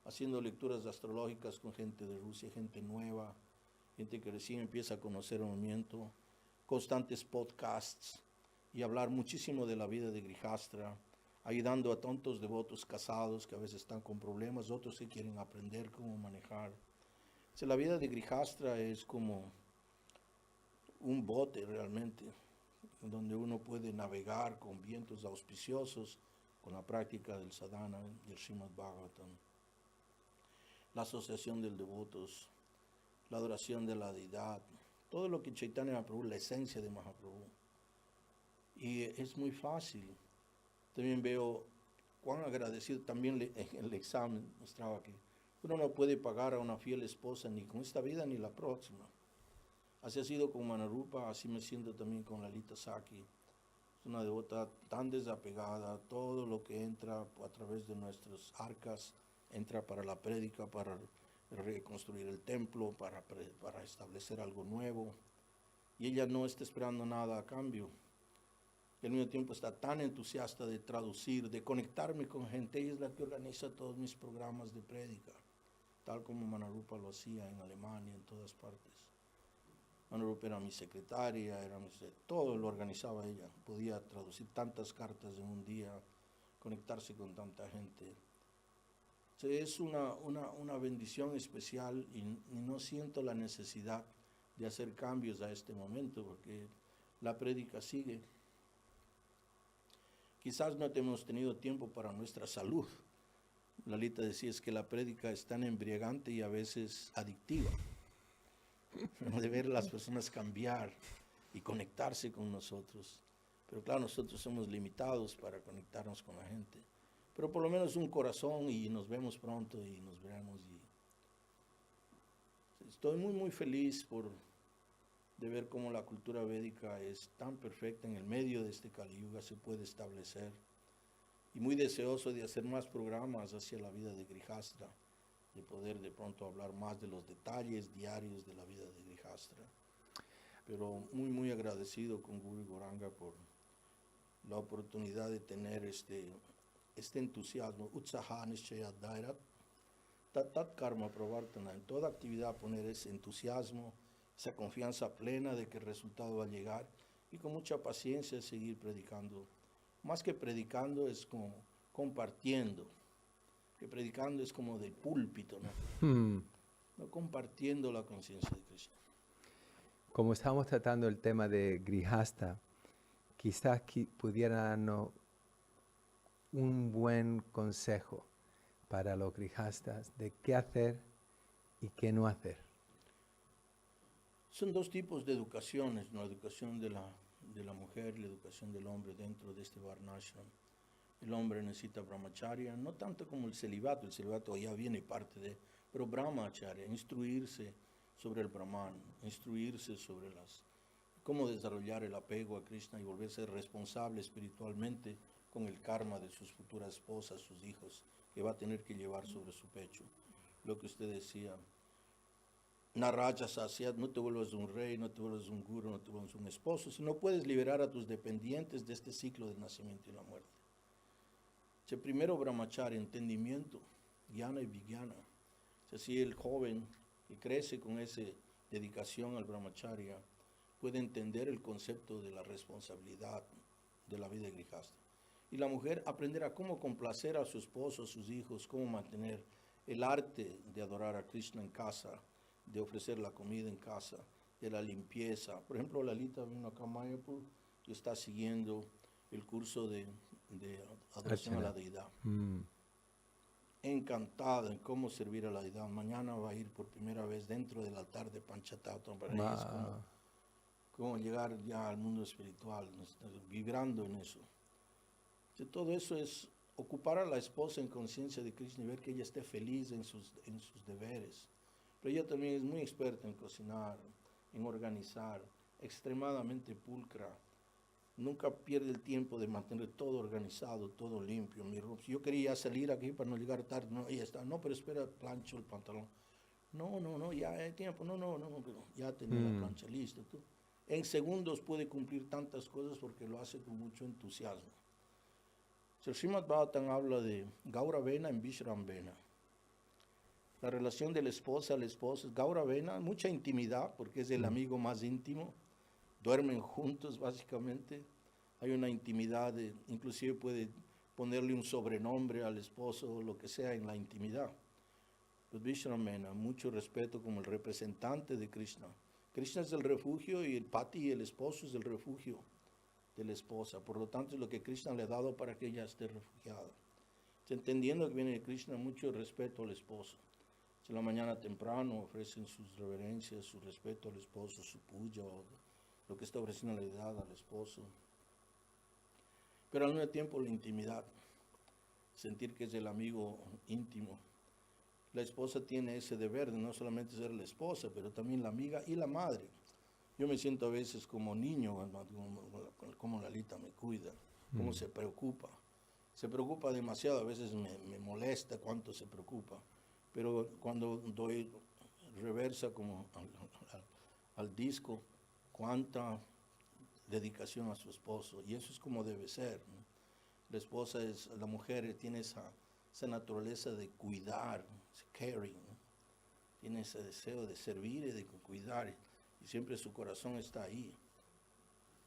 haciendo lecturas astrológicas con gente de Rusia, gente nueva, gente que recién empieza a conocer el movimiento, constantes podcasts y hablar muchísimo de la vida de Grihastra, ayudando a tantos devotos casados que a veces están con problemas, otros que quieren aprender cómo manejar. O sea, la vida de Grihastra es como un bote realmente, donde uno puede navegar con vientos auspiciosos, con la práctica del sadhana y el Srimad Bhagavatam, la asociación de devotos, la adoración de la deidad, todo lo que Chaitanya Mahaprabhu, la esencia de Mahaprabhu. Y es muy fácil. También veo cuán agradecido, también en el examen mostraba que uno no puede pagar a una fiel esposa ni con esta vida ni la próxima. Así ha sido con Manarupa, así me siento también con Lalita Saki. Es una devota tan desapegada, todo lo que entra a través de nuestras arcas, entra para la prédica, para reconstruir el templo, para establecer algo nuevo. Y ella no está esperando nada a cambio. Y al mismo tiempo está tan entusiasta de traducir, de conectarme con gente. Ella es la que organiza todos mis programas de prédica, tal como Manarupa lo hacía en Alemania, en todas partes. Manarupa era mi secretaria, todo lo organizaba ella. Podía traducir tantas cartas en un día, conectarse con tanta gente. O sea, es una bendición especial y no siento la necesidad de hacer cambios a este momento porque la prédica sigue. Quizás no hemos tenido tiempo para nuestra salud. Lalita decía es que la prédica es tan embriagante y a veces adictiva. De ver a las personas cambiar y conectarse con nosotros. Pero claro, nosotros somos limitados para conectarnos con la gente. Pero por lo menos un corazón y nos vemos pronto y nos veremos. Estoy muy feliz de ver cómo la cultura védica es tan perfecta en el medio de este Kali Yuga, se puede establecer. Y muy deseoso de hacer más programas hacia la vida de Grihastra, de poder de pronto hablar más de los detalles diarios de la vida de Grihastra. Pero muy agradecido con Guru Gauranga por la oportunidad de tener este entusiasmo, utsaha nishchaya dhairat, tat karma pravartana, en toda actividad poner ese entusiasmo, esa confianza plena de que el resultado va a llegar y con mucha paciencia seguir predicando. Más que predicando es como compartiendo, que predicando es como del púlpito, ¿no? No compartiendo la conciencia de Krishna. Como estamos tratando el tema de Grihasta, quizás pudiera darnos un buen consejo para los Grihastas de qué hacer y qué no hacer. Son 2 tipos de educaciones, ¿no? La educación de la mujer y la educación del hombre dentro de este Varnashram. El hombre necesita brahmacharya, no tanto como el celibato ya viene parte de, pero brahmacharya, instruirse, sobre el Brahman, instruirse sobre cómo desarrollar el apego a Krishna y volverse responsable espiritualmente con el karma de sus futuras esposas, sus hijos, que va a tener que llevar sobre su pecho. Lo que usted decía, Naraja Sasyat, no te vuelvas un rey, no te vuelvas un guru, no te vuelvas un esposo, si no puedes liberar a tus dependientes de este ciclo del nacimiento y la muerte. El primero brahmacharya, entendimiento, jnana y vijnana. Si el joven que crece con esa dedicación al brahmacharya puede entender el concepto de la responsabilidad de la vida grihasta. Y la mujer aprenderá cómo complacer a su esposo, a sus hijos, cómo mantener el arte de adorar a Krishna en casa, de ofrecer la comida en casa, de la limpieza. Por ejemplo, Lalita vino acá a Mayapur y está siguiendo el curso de adoración a la deidad. Encantada en cómo servir a la deidad. Mañana va a ir por primera vez dentro del altar de Panchatattva. Para ella es como llegar ya al mundo espiritual, vibrando en eso. Todo eso es ocupar a la esposa en conciencia de Krishna y ver que ella esté feliz en sus deberes. Pero ella también es muy experta en cocinar, en organizar, extremadamente pulcra. Nunca pierde el tiempo de mantener todo organizado, todo limpio. Yo quería salir aquí para no llegar tarde. No, ella está, no, pero espera, plancho el pantalón. No, ya hay tiempo. No, ya tenía la plancha lista. En segundos puede cumplir tantas cosas porque lo hace con mucho entusiasmo. El Srimad Bhagavatam habla de Gauravena en Vishrambena. La relación de la esposa al esposo es Gauravena, mucha intimidad porque es el amigo más íntimo. Duermen juntos básicamente. Hay una intimidad, inclusive puede ponerle un sobrenombre al esposo o lo que sea en la intimidad. Pues Vishramena, mucho respeto como el representante de Krishna. Krishna es el refugio y el pati, el esposo, es el refugio de la esposa. Por lo tanto, es lo que Krishna le ha dado para que ella esté refugiada. Entendiendo que viene de Krishna, mucho respeto al esposo. En la mañana temprano ofrecen sus reverencias, su respeto al esposo, su puya, lo que está ofreciendo la deidad al esposo. Pero al mismo tiempo la intimidad, sentir que es el amigo íntimo. La esposa tiene ese deber de no solamente ser la esposa, pero también la amiga y la madre. Yo me siento a veces como niño, como Lalita me cuida, cómo se preocupa. Se preocupa demasiado, a veces me molesta cuánto se preocupa. Pero cuando doy reversa como al disco, cuánta dedicación a su esposo. Y eso es como debe ser, ¿no? La mujer tiene esa naturaleza de cuidar, caring, ¿no? Tiene ese deseo de servir y de cuidar. Y siempre su corazón está ahí.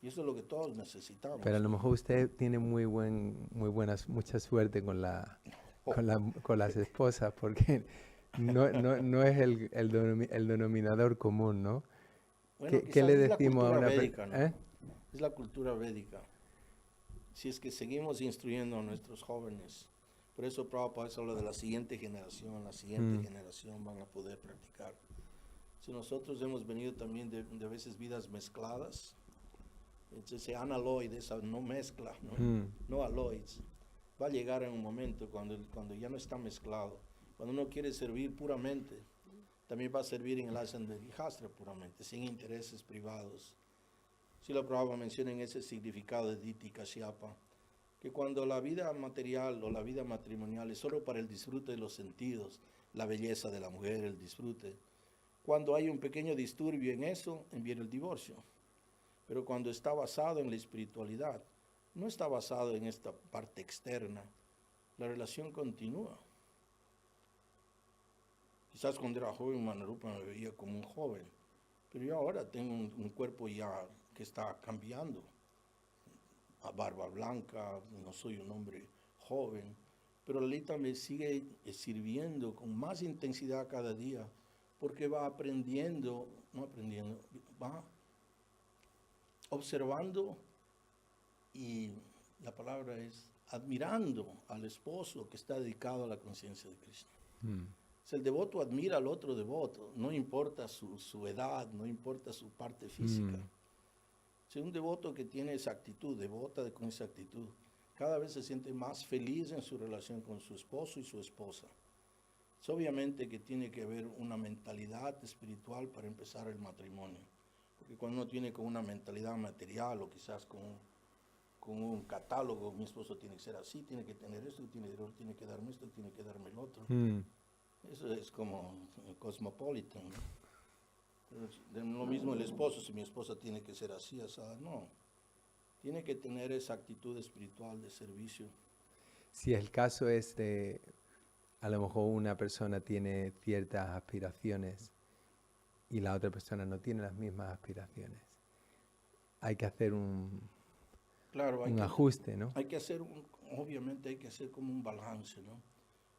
Y eso es lo que todos necesitamos. Pero a lo mejor usted tiene mucha suerte con las esposas, porque no es el denominador común, ¿no? Bueno, ¿Qué le es decimos la a cultura una védica, ¿no? persona? Es la cultura védica. Si es que seguimos instruyendo a nuestros jóvenes, por eso Prabhupada habla de la siguiente generación van a poder practicar. Si nosotros hemos venido también de veces vidas mezcladas, ese analoid, esa no mezcla, no aloids, va a llegar en un momento cuando ya no está mezclado, cuando uno quiere servir puramente, también va a servir en el asana de Grihastra puramente, sin intereses privados. Si la Prabhupada menciona en ese significado de Diti Kashyapa, que cuando la vida material o la vida matrimonial es solo para el disfrute de los sentidos, la belleza de la mujer, el disfrute, cuando hay un pequeño disturbio en eso, viene el divorcio. Pero cuando está basado en la espiritualidad, no está basado en esta parte externa, la relación continúa. Quizás cuando era joven, Manarupa me veía como un joven, pero yo ahora tengo un cuerpo ya que está cambiando. A barba blanca, no soy un hombre joven, pero Lalita me sigue sirviendo con más intensidad cada día, porque va va observando y la palabra es admirando al esposo que está dedicado a la conciencia de Krishna. El devoto admira al otro devoto, no importa su edad, no importa su parte física. Si un devoto que tiene esa actitud, devota con esa actitud, cada vez se siente más feliz en su relación con su esposo y su esposa. Es obviamente que tiene que haber una mentalidad espiritual para empezar el matrimonio. Porque cuando uno tiene con una mentalidad material o quizás con un catálogo, mi esposo tiene que ser así, tiene que tener esto, tiene que darme esto, tiene que darme el otro. Eso es como cosmopolitan, ¿no? Lo mismo el esposo, si mi esposa tiene que ser así, asada, no. Tiene que tener esa actitud espiritual de servicio. Si el caso es de, a lo mejor una persona tiene ciertas aspiraciones y la otra persona no tiene las mismas aspiraciones, hay que hacer un Claro, ajuste, ¿no? Obviamente hay que hacer como un balance, ¿no?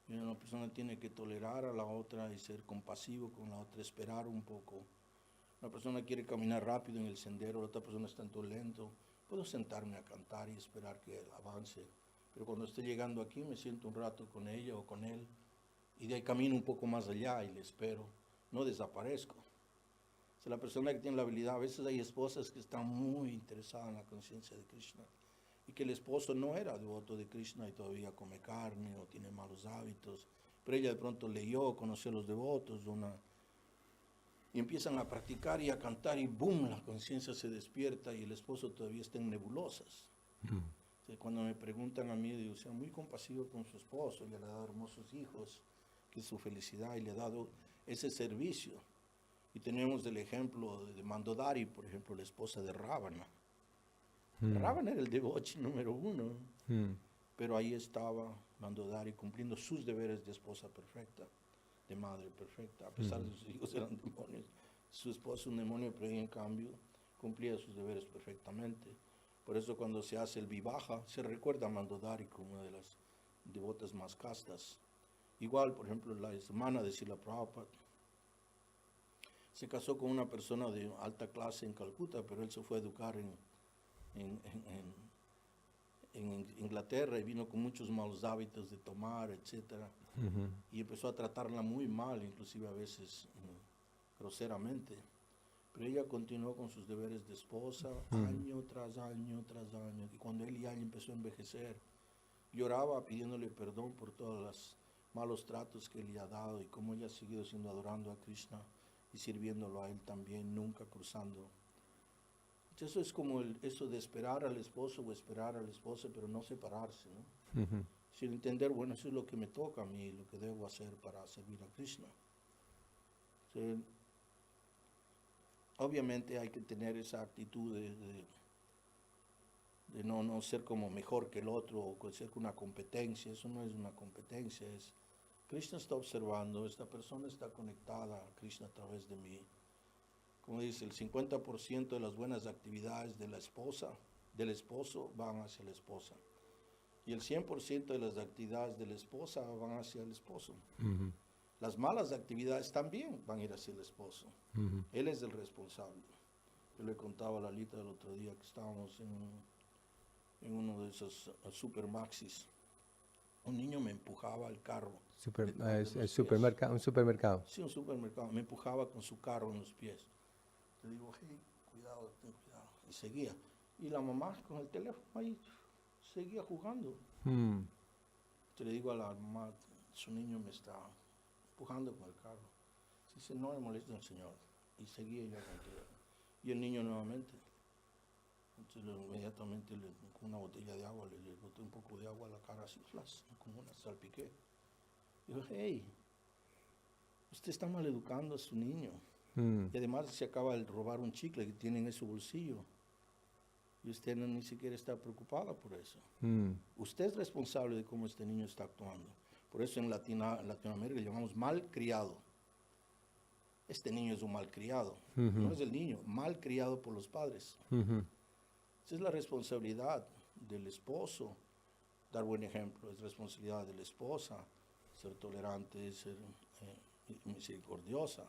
Y una persona tiene que tolerar a la otra y ser compasivo con la otra, esperar un poco. Una persona quiere caminar rápido en el sendero, la otra persona está tanto lento. Puedo sentarme a cantar y esperar que él avance. Pero cuando esté llegando aquí me siento un rato con ella o con él y de ahí camino un poco más allá y le espero. No desaparezco. Si la persona que tiene la habilidad, a veces hay esposas que están muy interesadas en la conciencia de Krishna y que el esposo no era devoto de Krishna y todavía come carne o tiene malos hábitos, pero ella de pronto leyó, conoció a los devotos, y empiezan a practicar y a cantar y boom, la conciencia se despierta y el esposo todavía está en nebulosas. Entonces, cuando me preguntan a mí, digo, sea muy compasivo con su esposo, y le ha dado hermosos hijos, que es su felicidad, y le ha dado ese servicio. Y tenemos el ejemplo de Mandodari, por ejemplo, la esposa de Ravana. Ravana era el devoto número 1, pero ahí estaba Mandodari cumpliendo sus deberes de esposa perfecta, de madre perfecta, a pesar de que sus hijos eran demonios. Su esposo un demonio, pero en cambio cumplía sus deberes perfectamente. Por eso cuando se hace el vivaja, se recuerda a Mandodari como una de las devotas más castas. Igual, por ejemplo, la hermana de Srila Prabhupada se casó con una persona de alta clase en Calcuta, pero él se fue a educar en Inglaterra y vino con muchos malos hábitos de tomar, etcétera, y empezó a tratarla muy mal, inclusive a veces groseramente. Pero ella continuó con sus deberes de esposa año tras año tras año, y cuando él ya empezó a envejecer, lloraba pidiéndole perdón por todos los malos tratos que él le ha dado y cómo ella ha seguido siendo adorando a Krishna y sirviéndolo a él también, nunca cruzando. Eso es como eso de esperar al esposo o esperar a la esposa, pero no separarse, ¿no? Sin entender, bueno, eso es lo que me toca a mí, lo que debo hacer para servir a Krishna. Sí, obviamente hay que tener esa actitud de no ser como mejor que el otro o ser una competencia. Eso no es una competencia, es Krishna está observando, esta persona está conectada a Krishna a través de mí. Como dice, el 50% de las buenas actividades de la esposa, del esposo, van hacia la esposa. Y el 100% de las actividades de la esposa van hacia el esposo. Las malas actividades también van a ir hacia el esposo. Él es el responsable. Yo le contaba a Lalita el otro día que estábamos en uno de esos supermaxis. Un niño me empujaba el carro. Un supermercado. Sí, un supermercado. Me empujaba con su carro en los pies. Le digo, hey, cuidado, ten cuidado. Y seguía. Y la mamá con el teléfono ahí seguía jugando. Le digo a la mamá, su niño me está empujando con el carro. Dice, no le moleste al señor. Y seguía ella con el teléfono. Y el niño nuevamente. Entonces inmediatamente con una botella de agua le boté un poco de agua a la cara así, flash, como una salpiqué. Digo, hey, usted está mal educando a su niño. Y además se acaba de robar un chicle que tiene en su bolsillo. Y usted ni siquiera está preocupada por eso. Usted es responsable de cómo este niño está actuando. Por eso en Latinoamérica le llamamos malcriado. Este niño es un malcriado. No es el niño, malcriado por los padres. Esa es la responsabilidad del esposo, dar buen ejemplo. Es responsabilidad de la esposa, ser tolerante, ser misericordiosa.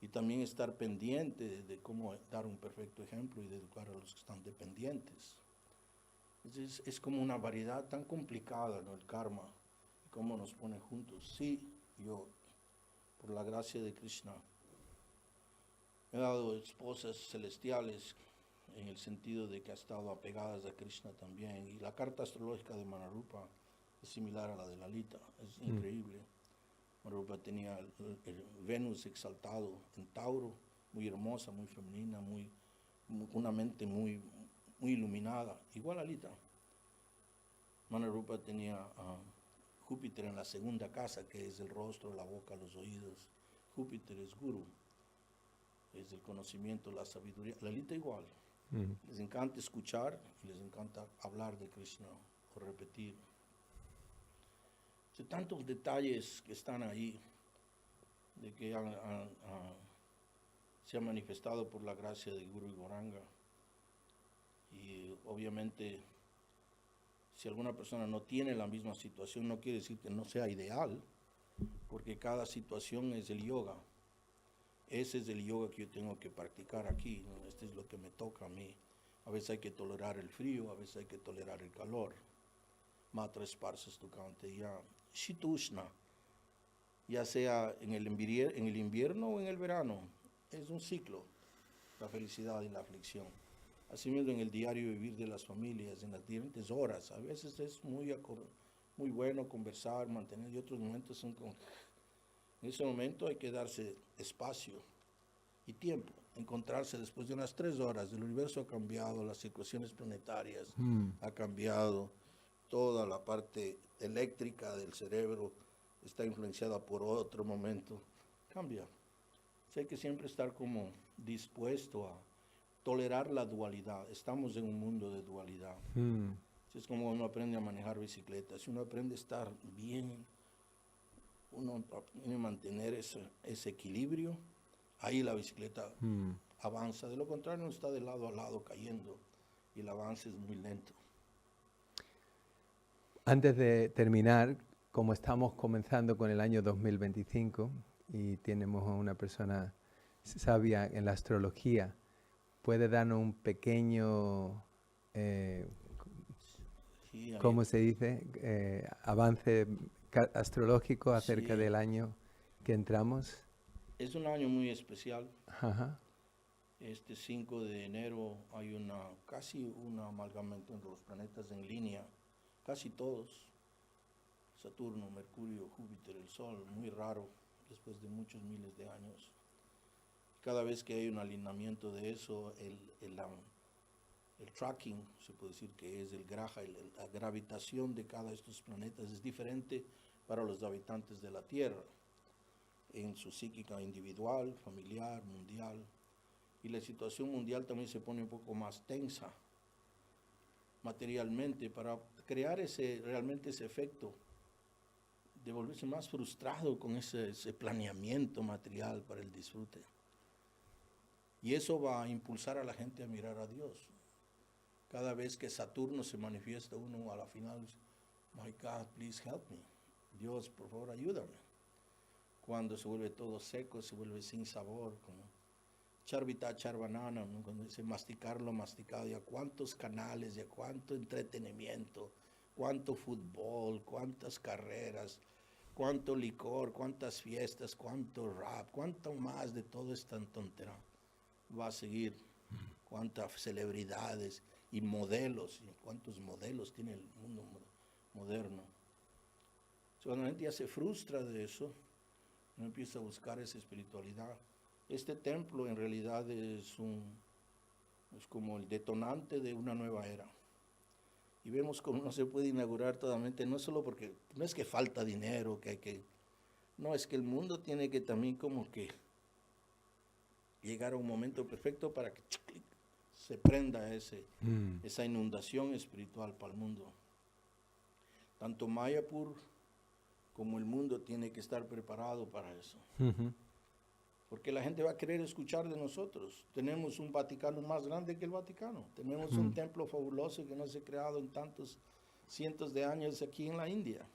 Y también estar pendiente de cómo dar un perfecto ejemplo y de educar a los que están dependientes. Es como una variedad tan complicada, ¿no? El karma, cómo nos pone juntos. Sí, yo, por la gracia de Krishna, he dado esposas celestiales en el sentido de que ha estado apegadas a Krishna también. Y la carta astrológica de Manarupa es similar a la de Lalita, es increíble. Marupa tenía el Venus exaltado en Tauro, muy hermosa, muy femenina, una mente muy iluminada, igual Alita. Manarupa tenía Júpiter en la segunda casa, que es el rostro, la boca, los oídos. Júpiter es Guru, es el conocimiento, la sabiduría. Lalita igual. Les encanta escuchar y les encanta hablar de Krishna o repetir. De tantos detalles que están ahí, de que se ha manifestado por la gracia de Guru y Gauranga. Y obviamente, si alguna persona no tiene la misma situación, no quiere decir que no sea ideal, porque cada situación es el yoga. Ese es el yoga que yo tengo que practicar aquí, ¿no? Este es lo que me toca a mí. A veces hay que tolerar el frío, a veces hay que tolerar el calor. Matra esparsas tu cante ya. Shitushna, ya sea en el invierno o en el verano, es un ciclo, la felicidad y la aflicción. Asimismo, en el diario vivir de las familias, en las diferentes horas, a veces es muy bueno conversar, mantener, y otros momentos son como... En ese momento hay que darse espacio y tiempo, encontrarse después de unas 3 horas. El universo ha cambiado, las circulaciones planetarias ha cambiado, toda la parte eléctrica del cerebro está influenciada por otro momento, cambia. Hay que siempre estar como dispuesto a tolerar la dualidad. Estamos en un mundo de dualidad. Es como uno aprende a manejar bicicleta. Si uno aprende a estar bien, uno tiene que mantener ese equilibrio, ahí la bicicleta avanza. De lo contrario, uno está de lado a lado cayendo y el avance es muy lento. Antes de terminar, como estamos comenzando con el año 2025 y tenemos a una persona sabia en la astrología, ¿puede darnos un pequeño, ¿cómo se dice? Avance astrológico acerca del año que entramos? Es un año muy especial. Ajá. Este 5 de enero hay casi un amalgamiento entre los planetas en línea, casi todos. Saturno, Mercurio, Júpiter, el Sol, muy raro después de muchos miles de años. Cada vez que hay un alineamiento de eso, el tracking, se puede decir que es el graja, la gravitación de cada de estos planetas es diferente para los habitantes de la Tierra, en su psíquica individual, familiar, mundial. Y la situación mundial también se pone un poco más tensa materialmente para crear realmente ese efecto de volverse más frustrado con ese planeamiento material para el disfrute. Y eso va a impulsar a la gente a mirar a Dios. Cada vez que Saturno se manifiesta, uno a la final dice, my God, please help me. Dios, por favor, ayúdame. Cuando se vuelve todo seco, se vuelve sin sabor, como charvita, charbanana, ¿no? Cuando dice masticarlo, masticado, ya cuántos canales, ya cuánto entretenimiento, cuánto fútbol, cuántas carreras, cuánto licor, cuántas fiestas, cuánto rap, cuánto más de todo esta tontera va a seguir, cuántas celebridades y modelos, y cuántos modelos tiene el mundo moderno. Cuando la gente ya se frustra de eso, uno empieza a buscar esa espiritualidad. Este templo en realidad es como el detonante de una nueva era. Y vemos cómo no se puede inaugurar totalmente, no solo porque, no es que falta dinero, no, es que el mundo tiene que también como que llegar a un momento perfecto para que se prenda esa inundación espiritual para el mundo. Tanto Mayapur como el mundo tiene que estar preparado para eso. Porque la gente va a querer escuchar de nosotros. Tenemos un Vaticano más grande que el Vaticano. Tenemos un templo fabuloso que no se ha creado en tantos cientos de años aquí en la India.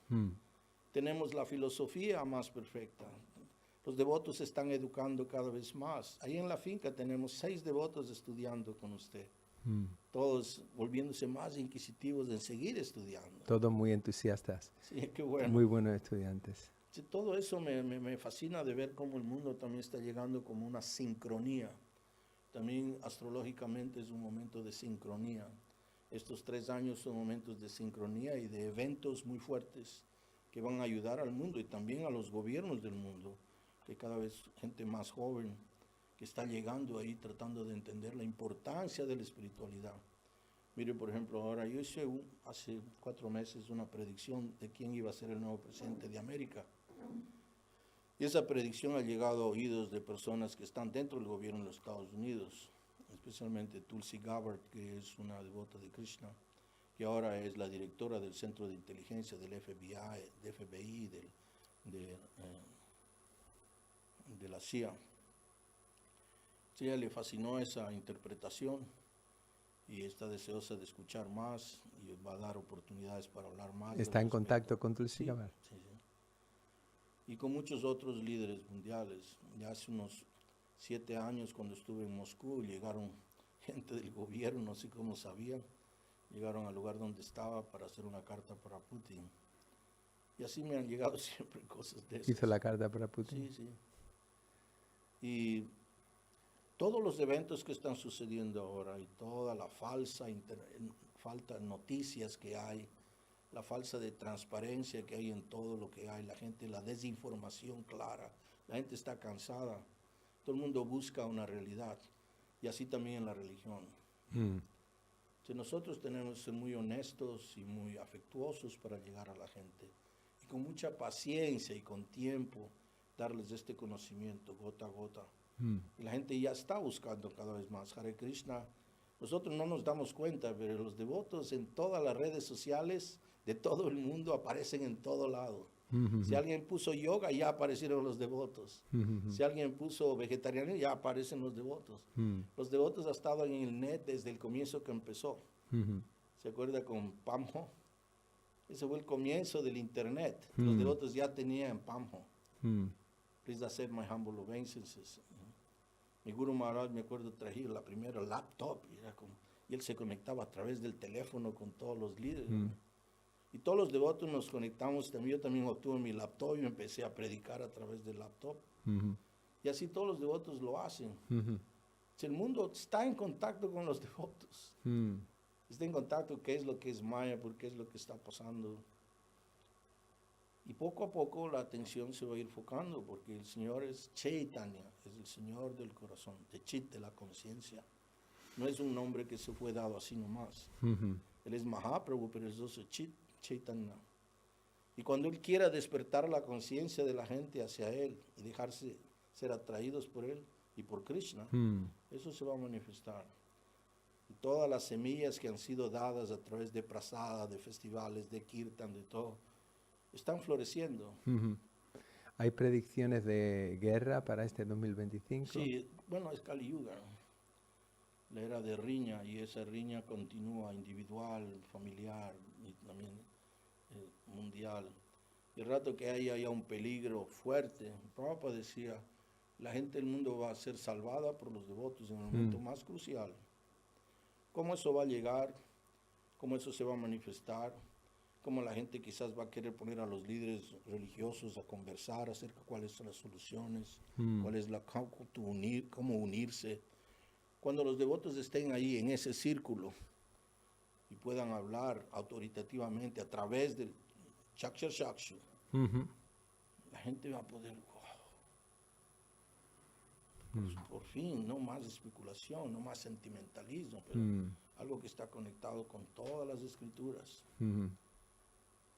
Tenemos la filosofía más perfecta. Los devotos se están educando cada vez más. Ahí en la finca tenemos 6 devotos estudiando con usted. Todos volviéndose más inquisitivos en seguir estudiando. Todos muy entusiastas. Sí, qué bueno. Muy buenos estudiantes. Sí, todo eso me fascina de ver cómo el mundo también está llegando como una sincronía. También astrológicamente es un momento de sincronía. Estos 3 años son momentos de sincronía y de eventos muy fuertes que van a ayudar al mundo y también a los gobiernos del mundo, que cada vez gente más joven que está llegando ahí tratando de entender la importancia de la espiritualidad. Mire, por ejemplo, ahora yo hice hace 4 meses una predicción de quién iba a ser el nuevo presidente de América. Y esa predicción ha llegado a oídos de personas que están dentro del gobierno de los Estados Unidos, especialmente Tulsi Gabbard, que es una devota de Krishna, que ahora es la directora del Centro de Inteligencia del FBI, de la CIA. Sí, a ella le fascinó esa interpretación y está deseosa de escuchar más y va a dar oportunidades para hablar más. ¿Está en contacto con Tulsi Gabbard? Sí, sí. Y con muchos otros líderes mundiales. Ya hace unos 7 años, cuando estuve en Moscú, llegaron gente del gobierno, no sé cómo sabían, llegaron al lugar donde estaba para hacer una carta para Putin. Y así me han llegado siempre cosas de esas. ¿Hizo la carta para Putin? Sí, sí. Y todos los eventos que están sucediendo ahora y toda la falta de noticias que hay, la falsa de transparencia que hay en todo lo que hay, la gente, la desinformación clara, la gente está cansada, todo el mundo busca una realidad y así también en la religión. Si nosotros tenemos que ser muy honestos y muy afectuosos para llegar a la gente y con mucha paciencia y con tiempo darles este conocimiento gota a gota. Y la gente ya está buscando cada vez más Hare Krishna. Nosotros no nos damos cuenta, pero los devotos en todas las redes sociales de todo el mundo aparecen en todo lado. Si alguien puso yoga, ya aparecieron los devotos. Si alguien puso vegetarianismo, ya aparecen los devotos. Los devotos han estado en el net desde el comienzo que empezó. ¿Se acuerda con Pamho? Ese fue el comienzo del internet. Los devotos ya tenían Pamho. Please accept my humble obeisances. Mi Guru Maharaj, me acuerdo, traía la primera laptop y él se conectaba a través del teléfono con todos los líderes. Y todos los devotos nos conectamos, yo también obtuve mi laptop y empecé a predicar a través del laptop. Y así todos los devotos lo hacen. Si el mundo está en contacto con los devotos, está en contacto qué es lo que es Maya, por qué es lo que está pasando. Y poco a poco la atención se va a ir enfocando, porque el Señor es Chaitanya, es el Señor del corazón, de Chit, de la conciencia. No es un nombre que se fue dado así nomás. Él es Mahaprabhu, pero es also Chit, Chaitanya. Y cuando Él quiera despertar la conciencia de la gente hacia Él y dejarse ser atraídos por Él y por Krishna, eso se va a manifestar. Y todas las semillas que han sido dadas a través de prasada, de festivales, de kirtan, de todo, están floreciendo. ¿Hay predicciones de guerra para este 2025? Sí, bueno, es Kali Yuga, la era de riña, y esa riña continúa individual, familiar y también mundial. Y el rato que haya un peligro fuerte, Prabhupada decía, la gente del mundo va a ser salvada por los devotos en el momento más crucial. ¿Cómo eso va a llegar? ¿Cómo eso se va a manifestar? Cómo la gente quizás va a querer poner a los líderes religiosos a conversar acerca de cuáles son las soluciones, cuál es cómo unirse. Cuando los devotos estén ahí en ese círculo y puedan hablar autoritativamente a través del Chakshar Chakshu, la gente va a poder, pues, por fin, no más especulación, no más sentimentalismo, pero algo que está conectado con todas las escrituras.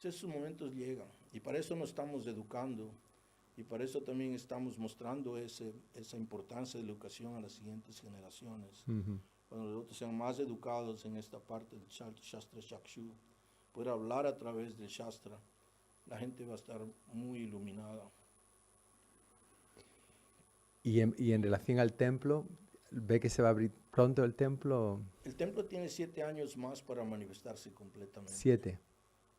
Esos momentos llegan y para eso nos estamos educando y para eso también estamos mostrando esa importancia de la educación a las siguientes generaciones. Cuando los otros sean más educados en esta parte del Shastra Chakshu, poder hablar a través del Shastra, la gente va a estar muy iluminada. Y en relación al templo, ¿ve que se va a abrir pronto el templo? El templo tiene 7 años más para manifestarse completamente. 7.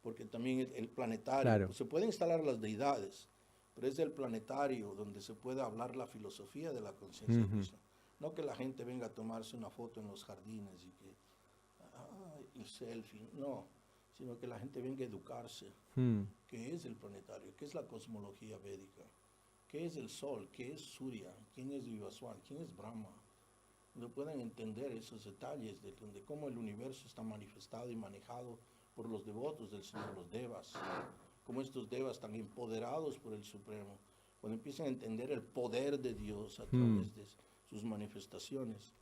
Porque también el planetario, Claro. pues, se pueden instalar las deidades, pero es el planetario donde se puede hablar la filosofía de la conciencia de Krishna. No que la gente venga a tomarse una foto en los jardines y que, y selfie, no, sino que la gente venga a educarse. ¿Qué es el planetario? ¿Qué es la cosmología védica? ¿Qué es el sol? ¿Qué es Surya? ¿Quién es Vivaswan? ¿Quién es Brahma? Donde puedan entender esos detalles de cómo el universo está manifestado y manejado por los devotos del Señor, los devas, como estos devas tan empoderados por el Supremo, cuando empiezan a entender el poder de Dios a través de sus manifestaciones,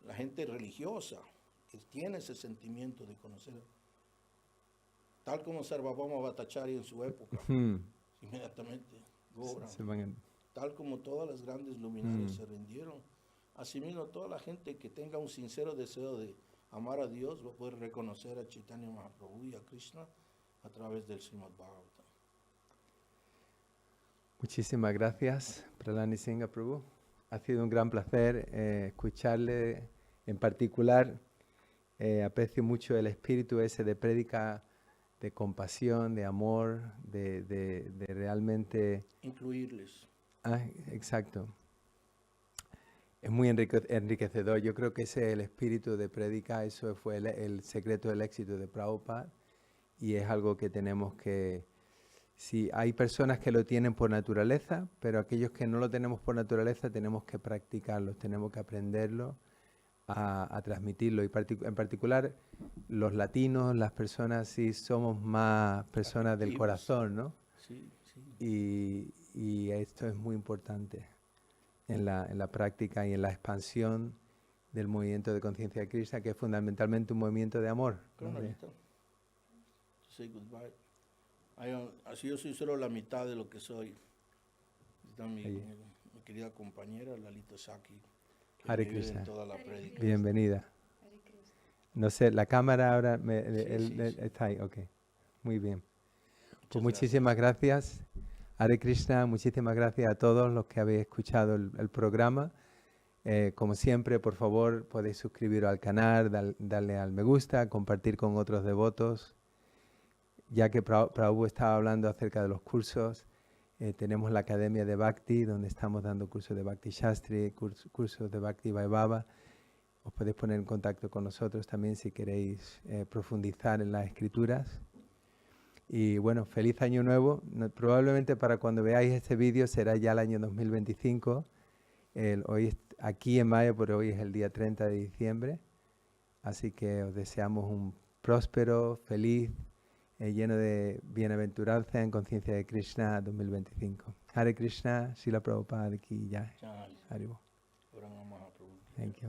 la gente religiosa que tiene ese sentimiento de conocer, tal como Sarvabhauma Bhattacharya en su época, inmediatamente obran. Tal como todas las grandes luminarias se rindieron, asimismo toda la gente que tenga un sincero deseo de amar a Dios va a poder reconocer a Chaitanya Mahaprabhu y a Krishna a través del Srimad Bhagavatam. Muchísimas gracias, Prahlad Singha Prabhu. Ha sido un gran placer escucharle. En particular, aprecio mucho el espíritu ese de prédica, de compasión, de amor, de realmente... Incluirles. Exacto. Es muy enriquecedor. Yo creo que ese es el espíritu de prédica, eso fue el secreto del éxito de Prabhupada, y es algo que tenemos que... Sí, hay personas que lo tienen por naturaleza, pero aquellos que no lo tenemos por naturaleza tenemos que practicarlo, tenemos que aprenderlo a transmitirlo. Y en particular los latinos, las personas, sí somos más personas del corazón, ¿no? Sí, sí. Y esto es muy importante en la práctica y en la expansión del movimiento de conciencia de Krishna, que es fundamentalmente un movimiento de amor. ¿No? Say goodbye. Así yo soy solo la mitad de lo que soy. Está mi querida compañera Lalita Saki, que Hare me ayuda Krishna. en toda la prédica. Bienvenida. No sé, la cámara ahora Sí. está ahí, ok. Muy bien. Pues Muchas muchísimas gracias. Hare Krishna, muchísimas gracias a todos los que habéis escuchado el programa. Como siempre, por favor, podéis suscribiros al canal, darle al me gusta, compartir con otros devotos. Ya que Prabhu estaba hablando acerca de los cursos, tenemos la Academia de Bhakti, donde estamos dando cursos de Bhakti Shastri, cursos de Bhakti Vaibhava. Os podéis poner en contacto con nosotros también si queréis profundizar en las escrituras. Y bueno, feliz año nuevo. Probablemente para cuando veáis este vídeo será ya el año 2025. Hoy aquí en Mayapur, hoy es el día 30 de diciembre. Así que os deseamos un próspero, feliz, lleno de bienaventuranza en conciencia de Krishna 2025. Hare Krishna, Srila Prabhupada ki jai. Hare Bo. Thank you.